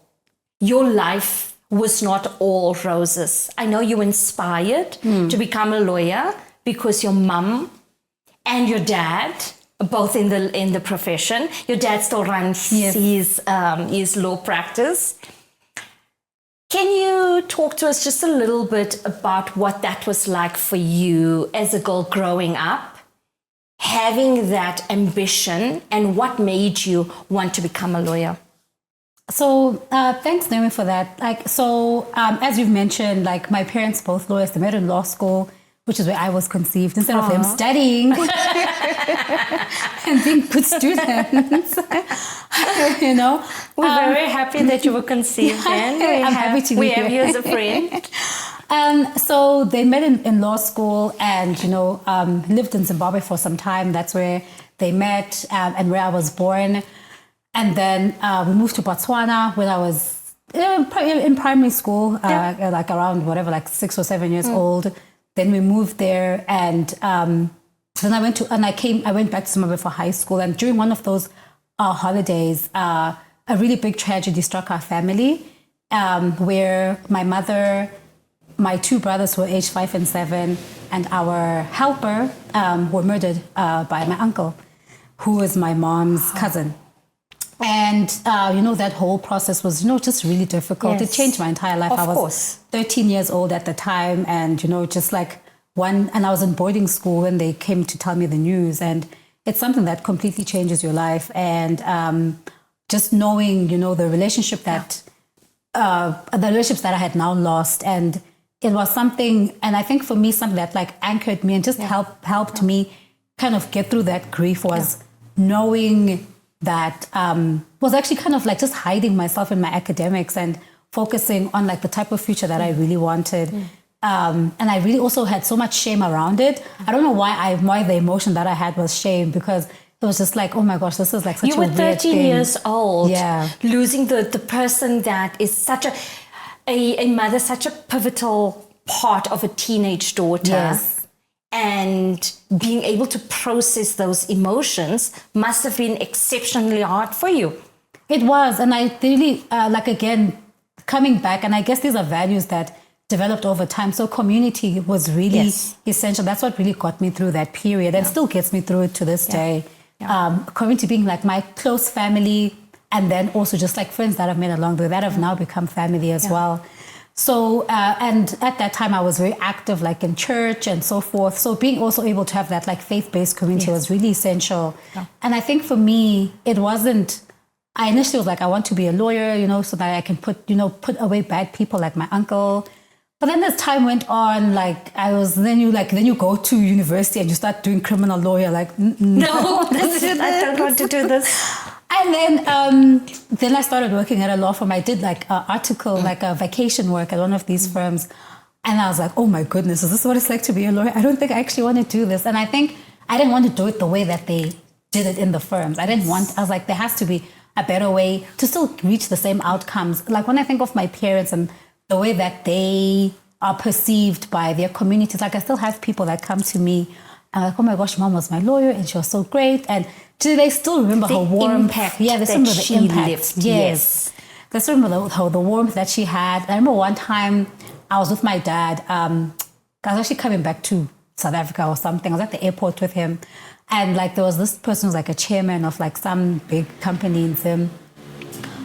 your life was not all roses. I know you were inspired to become a lawyer because your mum and your dad, both in the profession, your dad still runs his law practice. Can you talk to us just a little bit about what that was like for you as a girl growing up, having that ambition, and what made you want to become a lawyer? So thanks, Naomi, for that. As you've mentioned, like my parents both lawyers. They met in law school, which is where I was conceived. Instead of them studying and being good students, you know. We're very happy that you were conceived then. I'm happy to be here. We have you as a friend. So they met in law school and, lived in Zimbabwe for some time. That's where they met and where I was born. And then we moved to Botswana when I was in primary school, like around 6 or 7 years old. Then we moved there, and then I went back to Zimbabwe for high school. And during one of those holidays, a really big tragedy struck our family, where my mother, my two brothers who were aged 5 and 7, and our helper were murdered by my uncle, who is my mom's cousin. And, that whole process was, just really difficult. Yes. It changed my entire life. Of I was course. 13 years old at the time. And, and I was in boarding school when they came to tell me the news. And it's something that completely changes your life. And just knowing, the relationship that, the relationships that I had now lost. And it was something, and I think for me, something that like anchored me and just helped me kind of get through that grief was knowing that was actually kind of like just hiding myself in my academics and focusing on like the type of future that I really wanted. And I really also had so much shame around it. I don't know why the emotion that I had was shame, because it was just like, oh my gosh, this is like such a weird thing. You were 13 years old, yeah, losing the person that is such a mother, such a pivotal part of a teenage daughter. Yes. And being able to process those emotions must have been exceptionally hard for you. It was. And I really, again, coming back, and I guess these are values that developed over time. So community was really essential. That's what really got me through that period and still gets me through it to this day. Yeah. Community being like my close family, and then also just like friends that I've made along the way that have now become family as well. So, and at that time I was very active, like in church and so forth. So being also able to have that like faith-based community was really essential. Yeah. And I think for me, it wasn't, I initially was like, I want to be a lawyer, so that I can put away bad people like my uncle. But then as time went on, then you go to university and you start doing criminal lawyer. No, I don't want to do this. And then I started working at a law firm. I did article, a vacation work at one of these firms. And I was like, oh my goodness, is this what it's like to be a lawyer? I don't think I actually want to do this. And I think I didn't want to do it the way that they did it in the firms. I was like, there has to be a better way to still reach the same outcomes. Like when I think of my parents and the way that they are perceived by their communities, I still have people that come to me and like, oh my gosh, mom was my lawyer and she was so great. And do they still remember her warmth? Impact yeah, they still remember the impact. Lived. Yes. They still remember the warmth that she had. I remember one time I was with my dad. I was actually coming back to South Africa or something. I was at the airport with him. And there was this person who was a chairman of some big company in Zim.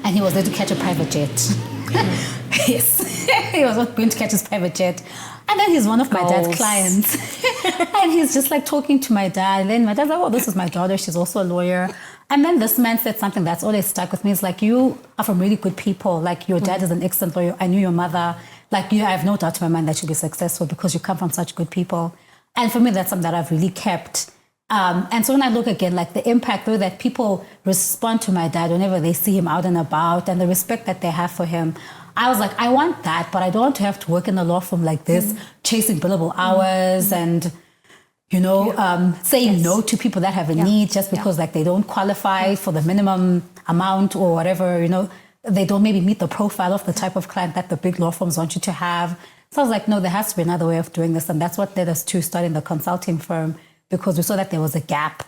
And he was there to catch a private jet. Yes. He was going to catch his private jet. And then he's one of my dad's clients. And he's just talking to my dad. And then my dad's like, oh, this is my daughter. She's also a lawyer. And then this man said something that's always stuck with me. It's like, you are from really good people. Your dad is an excellent lawyer. I knew your mother. I have no doubt in my mind that you'll be successful because you come from such good people. And for me, that's something that I've really kept. And so when I look again, the impact, the way that people respond to my dad whenever they see him out and about and the respect that they have for him, I was like, I want that, but I don't want to have to work in a law firm like this, chasing billable hours and, saying no to people that have a need just because they don't qualify for the minimum amount or whatever, they don't maybe meet the profile of the type of client that the big law firms want you to have. So I was like, no, there has to be another way of doing this. And that's what led us to starting the consulting firm, because we saw that there was a gap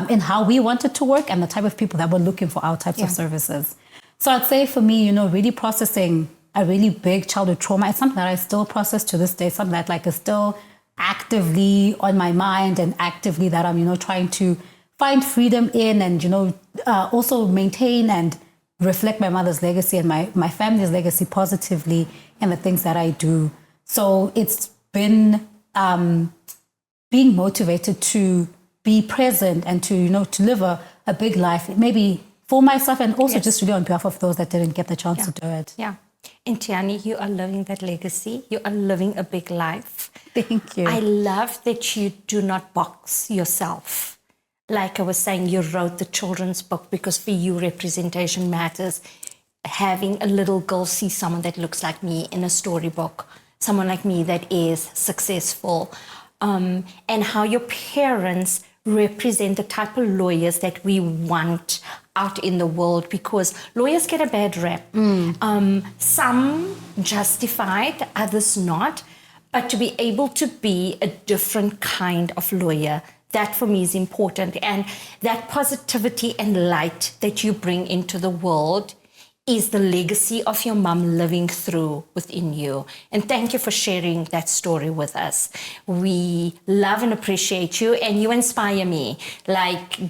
in how we wanted to work and the type of people that were looking for our types of services. So I'd say for me, really processing a really big childhood trauma, it's something that I still process to this day, something that is still actively on my mind and actively that I'm, trying to find freedom in and, also maintain and reflect my mother's legacy and my family's legacy positively in the things that I do. So it's been being motivated to be present and to, to live a big life, maybe for myself and also just really on behalf of those that didn't get the chance to do it. Yeah. And Tiyani, you are living that legacy. You are living a big life. Thank you. I love that you do not box yourself. Like I was saying, you wrote the children's book because for you, representation matters. Having a little girl see someone that looks like me in a storybook, someone like me that is successful, and how your parents represent the type of lawyers that we want out in the world, because lawyers get a bad rap. Some justified, others not. But to be able to be a different kind of lawyer, that for me is important. And that positivity and light that you bring into the world is the legacy of your mom living through within you. And thank you for sharing that story with us. We love and appreciate you, and you inspire me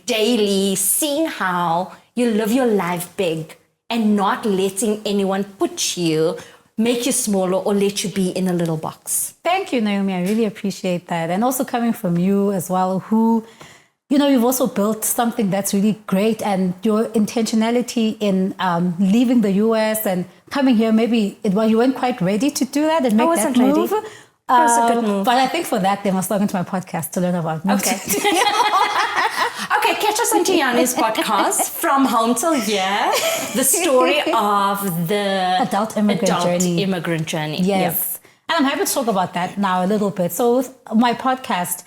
daily, seeing how you live your life big and not letting anyone make you smaller or let you be in a little box. Thank you, Naomi. I really appreciate that. And also coming from you as well, who, you've also built something that's really great, and your intentionality in leaving the US and coming here, maybe you weren't quite ready to do that and make that move. Ready. It was a good move. But I think for that, they must log into my podcast to learn about me. Okay. Okay, catch us on Tiyani's podcast, From Home Till Here, the story of the adult immigrant journey. Yes. And I'm happy to talk about that now a little bit. So with my podcast,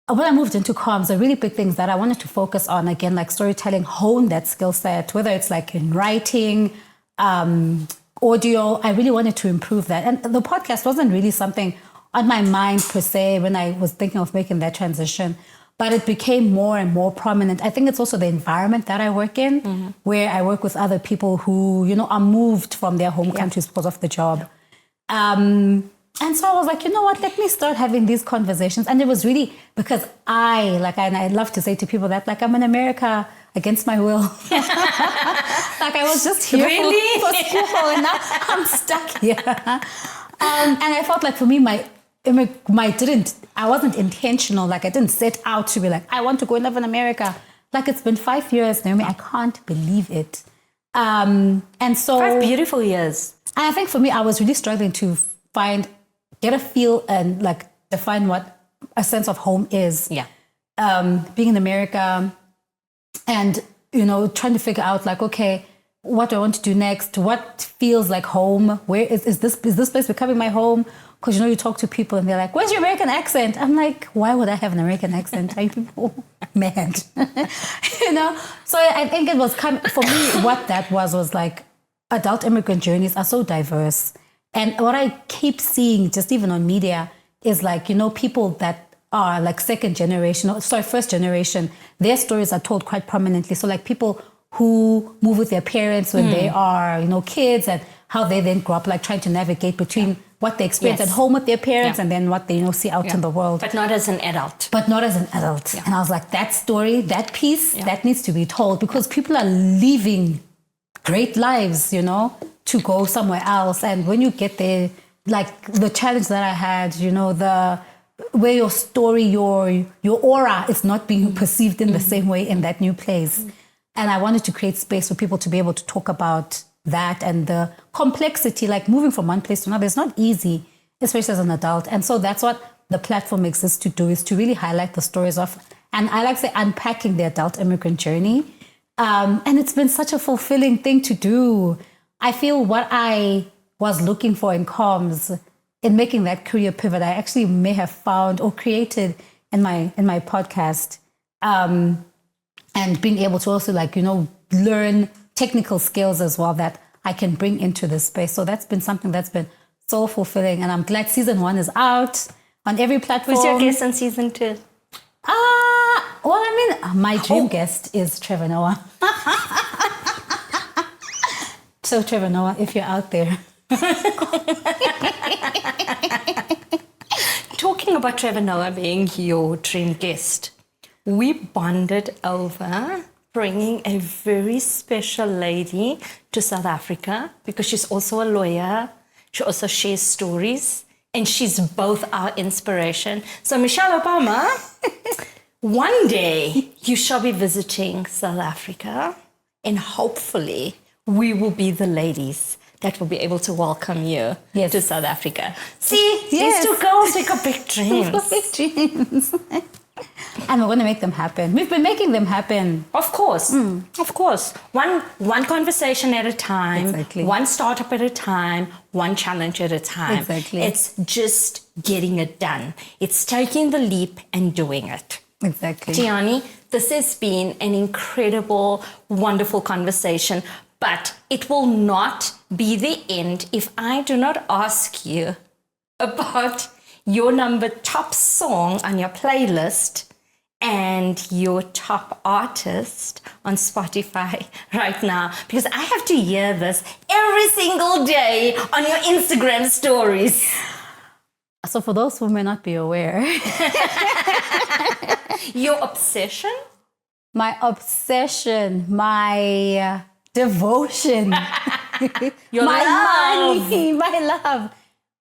when I moved into comms, the really big things that I wanted to focus on, again, storytelling, hone that skill set, whether it's in writing, audio, I really wanted to improve that. And the podcast wasn't really something on my mind per se when I was thinking of making that transition, but it became more and more prominent. I think it's also the environment that I work in, where I work with other people who, are moved from their home countries because of the job. And so I was like, you know what, let me start having these conversations. And it was really because and I love to say to people that I'm in America against my will. I was just here for school and now I'm stuck here. And I felt for me, I wasn't intentional. I didn't set out to be I want to go and live in America. It's been 5 years, Naomi. I can't believe it. And so 5 beautiful years. And I think for me, I was really struggling to get a feel and like define what a sense of home is. Yeah. Being in America and, trying to figure out like, okay, what do I want to do next? What feels like home? Where is this place becoming my home? Because, you talk to people and they're like, where's your American accent? I'm like, why would I have an American accent? Are you people mad? So I think it was for me, what that was like, adult immigrant journeys are so diverse. And what I keep seeing, just even on media, is like, people that are like first generation, their stories are told quite prominently. So like people who move with their parents when they are, kids, and how they then grow up, like trying to navigate between what they experience at home with their parents and then what they, see out in the world. But not as an adult. Yeah. And I was like, that story, that piece, that needs to be told, because people are leaving great lives, to go somewhere else. And when you get there, like the challenge that I had, where your story, your aura is not being perceived in the same way in that new place. And I wanted to create space for people to be able to talk about that and the complexity, like moving from one place to another. It's not easy, especially as an adult. And so that's what the platform exists to do, is to really highlight the stories of, and I like to say, unpacking the adult immigrant journey. And it's been such a fulfilling thing to do. I feel what I was looking for in comms, in making that career pivot, I actually may have found or created in my podcast, and being able to also learn technical skills as well that I can bring into this space. So that's been something that's been so fulfilling, and I'm glad season 1 is out on every platform. Who's your guest in season 2? My dream guest is Trevor Noah. So Trevor Noah, if you're out there. Talking about Trevor Noah being your dream guest, we bonded over bringing a very special lady to South Africa, because she's also a lawyer. She also shares stories, and she's both our inspiration. So Michelle Obama, one day you shall be visiting South Africa, and hopefully we will be the ladies that will be able to welcome you to South Africa. See, these two girls, we got big dreams. Big dreams. And we're going to make them happen. We've been making them happen. Of course. Of course. One conversation at a time. Exactly. One startup at a time. One challenge at a time. Exactly. It's just getting it done. It's taking the leap and doing it. Exactly. Tiyani, this has been an incredible, wonderful conversation, but it will not be the end if I do not ask you about your top song on your playlist and your top artist on Spotify right now, because I have to hear this every single day on your Instagram stories. So for those who may not be aware, your obsession? My obsession, my devotion, Your my love. money, my love,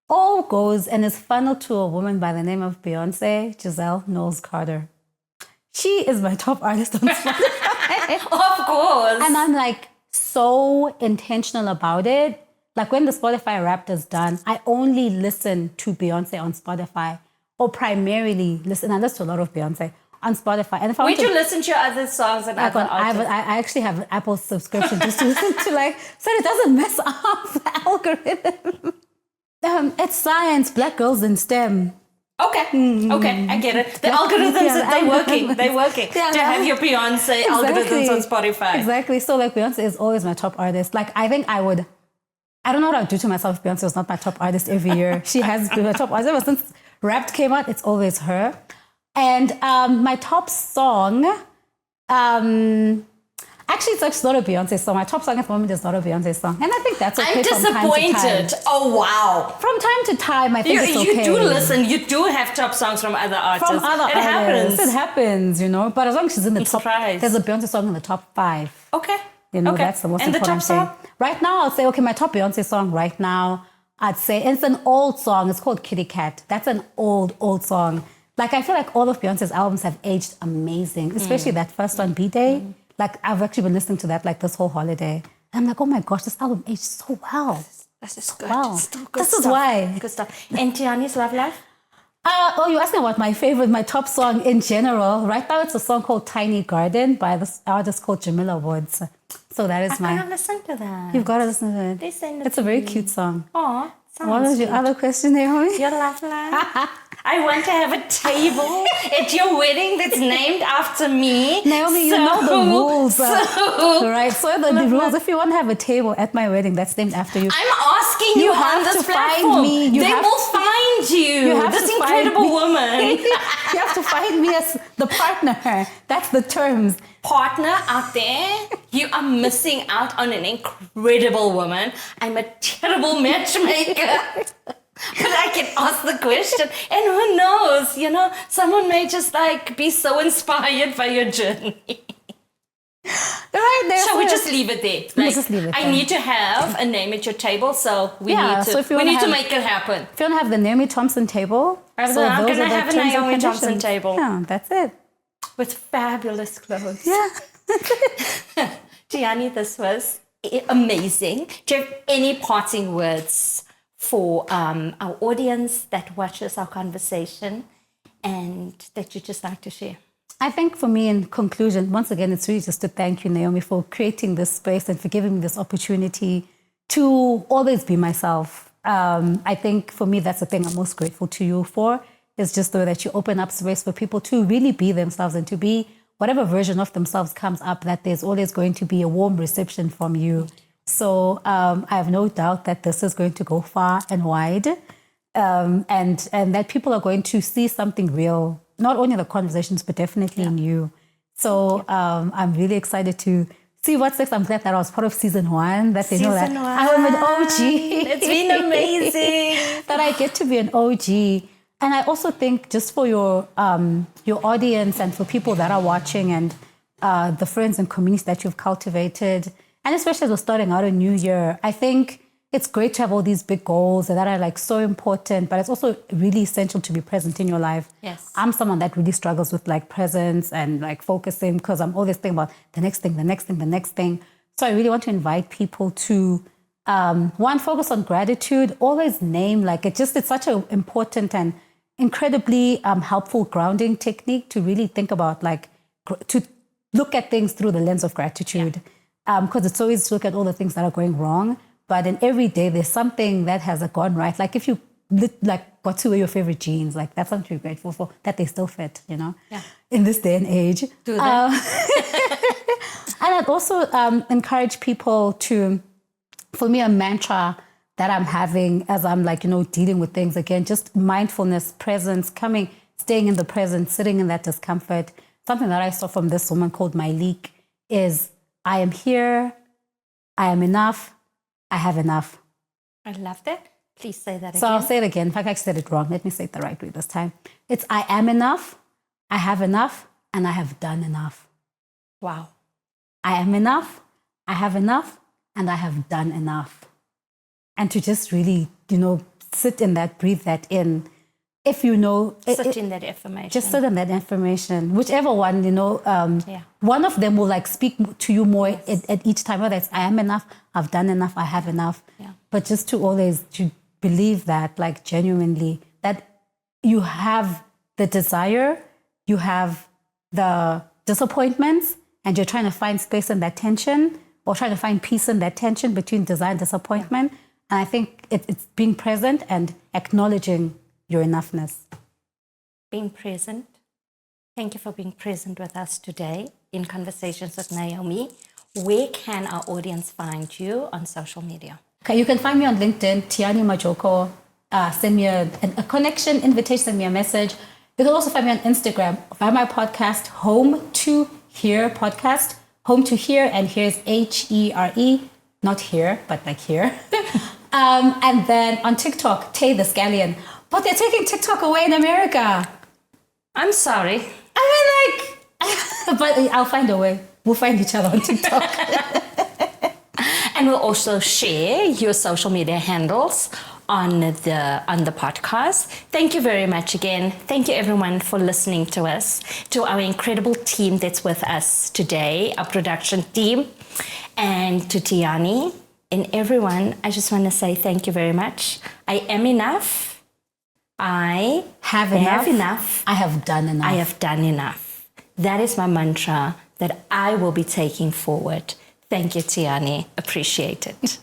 all goes and is funneled to a woman by the name of Beyonce Giselle Knowles Carter. She is my top artist on Spotify. Of course. And I'm like so intentional about it. Like when the Spotify Wrapped is done, I only listen to Beyonce on Spotify, or primarily listen. I listen to a lot of Beyonce on Spotify. And if I Would you listen to your other songs and other artists? I actually have an Apple subscription just to listen to, so it doesn't mess up the algorithm. It's science, Black girls in STEM. Okay, I get it. The algorithms, they're working. Yeah, to have your Beyonce algorithms on Spotify. Exactly. So Beyonce is always my top artist. I think I don't know what I'd do to myself if Beyonce was not my top artist every year. She has been my top artist ever since Wrapped came out. It's always her. And my top song, actually, it's actually not a Beyonce song. My top song at the moment is not a Beyonce song. And I think that's okay. I'm disappointed. Oh, wow. From time to time, I think it's okay. You do listen. You do have top songs from other artists. From other it artists. happens. It happens, But as long as she's in the top, surprised. there's a Beyonce song in the top 5. Okay. That's the most and important the top thing. song? Right now, I'll say, my top Beyonce song right now, I'd say, it's an old song. It's called Kitty Cat. That's an old song. I feel like all of Beyonce's albums have aged amazing, especially that first one, B-Day. I've actually been listening to that, this whole holiday. And I'm like, oh my gosh, this album aged so well. This is good. Wow. Still good This is stuff. why. Good stuff. And Tiyani's love life? You asked me about my favorite, my top song in general. Right now, it's a song called Tiny Garden by this artist called Jamila Woods. So that is I my. gotta listen to that. You've got to listen to it. Please send it It's a to very me. cute song. Aw, What was your other question, Naomi? Your love life. I want to have a table at your wedding that's named after me. Naomi, you know the rules. Right? So the rules, if you want to have a table at my wedding that's named after you, I'm asking you, You on have this to find platform. me. You They have will find you. you have This to find incredible me. woman. you have to find me as the partner. That's the terms. Partner out there, you are missing out on an incredible woman. I'm a terrible matchmaker. But I can ask the question, and who knows, someone may just be so inspired by your journey. Right there. Shall we just leave it there? Let's just leave it I there. need to have a name at your table, so we Yeah, need to, so if you we wanna need to have- make it happen. If you want to have the Naomi Thompson table, I'm those gonna are the have a terms and Naomi Thompson conditions. table. Yeah, that's it. With fabulous clothes. Yeah. Tiyani, this was amazing. Do you have any parting words for our audience that watches our conversation and that you'd just like to share? I think for me, in conclusion, once again, it's really just to thank you, Naomi, for creating this space and for giving me this opportunity to always be myself. I think for me, that's the thing I'm most grateful to you for, is just the way that you open up space for people to really be themselves and to be whatever version of themselves comes up, that there's always going to be a warm reception from you. So I have no doubt that this is going to go far and wide, and that people are going to see something real, not only in the conversations, but definitely in you. So I'm really excited to see what's next. I'm glad that I was part of season 1, that they know that I'm an OG. It's been amazing. That I get to be an OG. And I also think just for your audience and for people that are watching and the friends and communities that you've cultivated, and especially as we're starting out a new year, I think it's great to have all these big goals that are so important, but it's also really essential to be present in your life. Yes. I'm someone that really struggles with presence and focusing, because I'm always thinking about the next thing, the next thing, the next thing. So I really want to invite people to one, focus on gratitude, always name, it's such an important and incredibly helpful grounding technique to really think about, to look at things through the lens of gratitude. Because it's so easy to look at all the things that are going wrong, but in every day there's something that has gone right. Like if you got to wear your favorite jeans, that's something to be grateful for, that they still fit, in this day and age. Do that. And I'd also encourage people to, for me, a mantra that I'm having as I'm dealing with things again, just mindfulness, presence, staying in the present, sitting in that discomfort. Something that I saw from this woman called Myleek is, I am here, I am enough, I have enough. I love that. Please say that again. So I'll say it again. In fact, I said it wrong. Let me say it the right way this time. It's, I am enough, I have enough, and I have done enough. Wow. I am enough, I have enough, and I have done enough. And to just really, sit in that, breathe that in. If you know... Sit in that affirmation. Just sit in that affirmation. Whichever one, one of them will speak to you more at each time. Whether it's, I am enough, I've done enough, I have enough. Yeah. But just to always to believe that, genuinely, that you have the desire, you have the disappointments, and you're trying to find space in that tension, or trying to find peace in that tension between desire and disappointment. Yeah. And I think it's being present and acknowledging your enoughness. Being present. Thank you for being present with us today in Conversations with Naomi. Where can our audience find you on social media? Okay, you can find me on LinkedIn, Tiyani Majoko. Send me a connection invitation, send me a message. You can also find me on Instagram via my podcast, Home to Hear podcast. Home to Hear, and here's HERE, not here, but here. And then on TikTok, Tay the Scallion. But they're taking TikTok away in America. I'm sorry. But I'll find a way. We'll find each other on TikTok. And we'll also share your social media handles on the podcast. Thank you very much again. Thank you everyone for listening to us, to our incredible team that's with us today, our production team, and to Tiyani. And everyone, I just want to say thank you very much. I am enough. I Have enough. I have done enough. I have done enough. That is my mantra that I will be taking forward. Thank you, Tiyani. Appreciate it.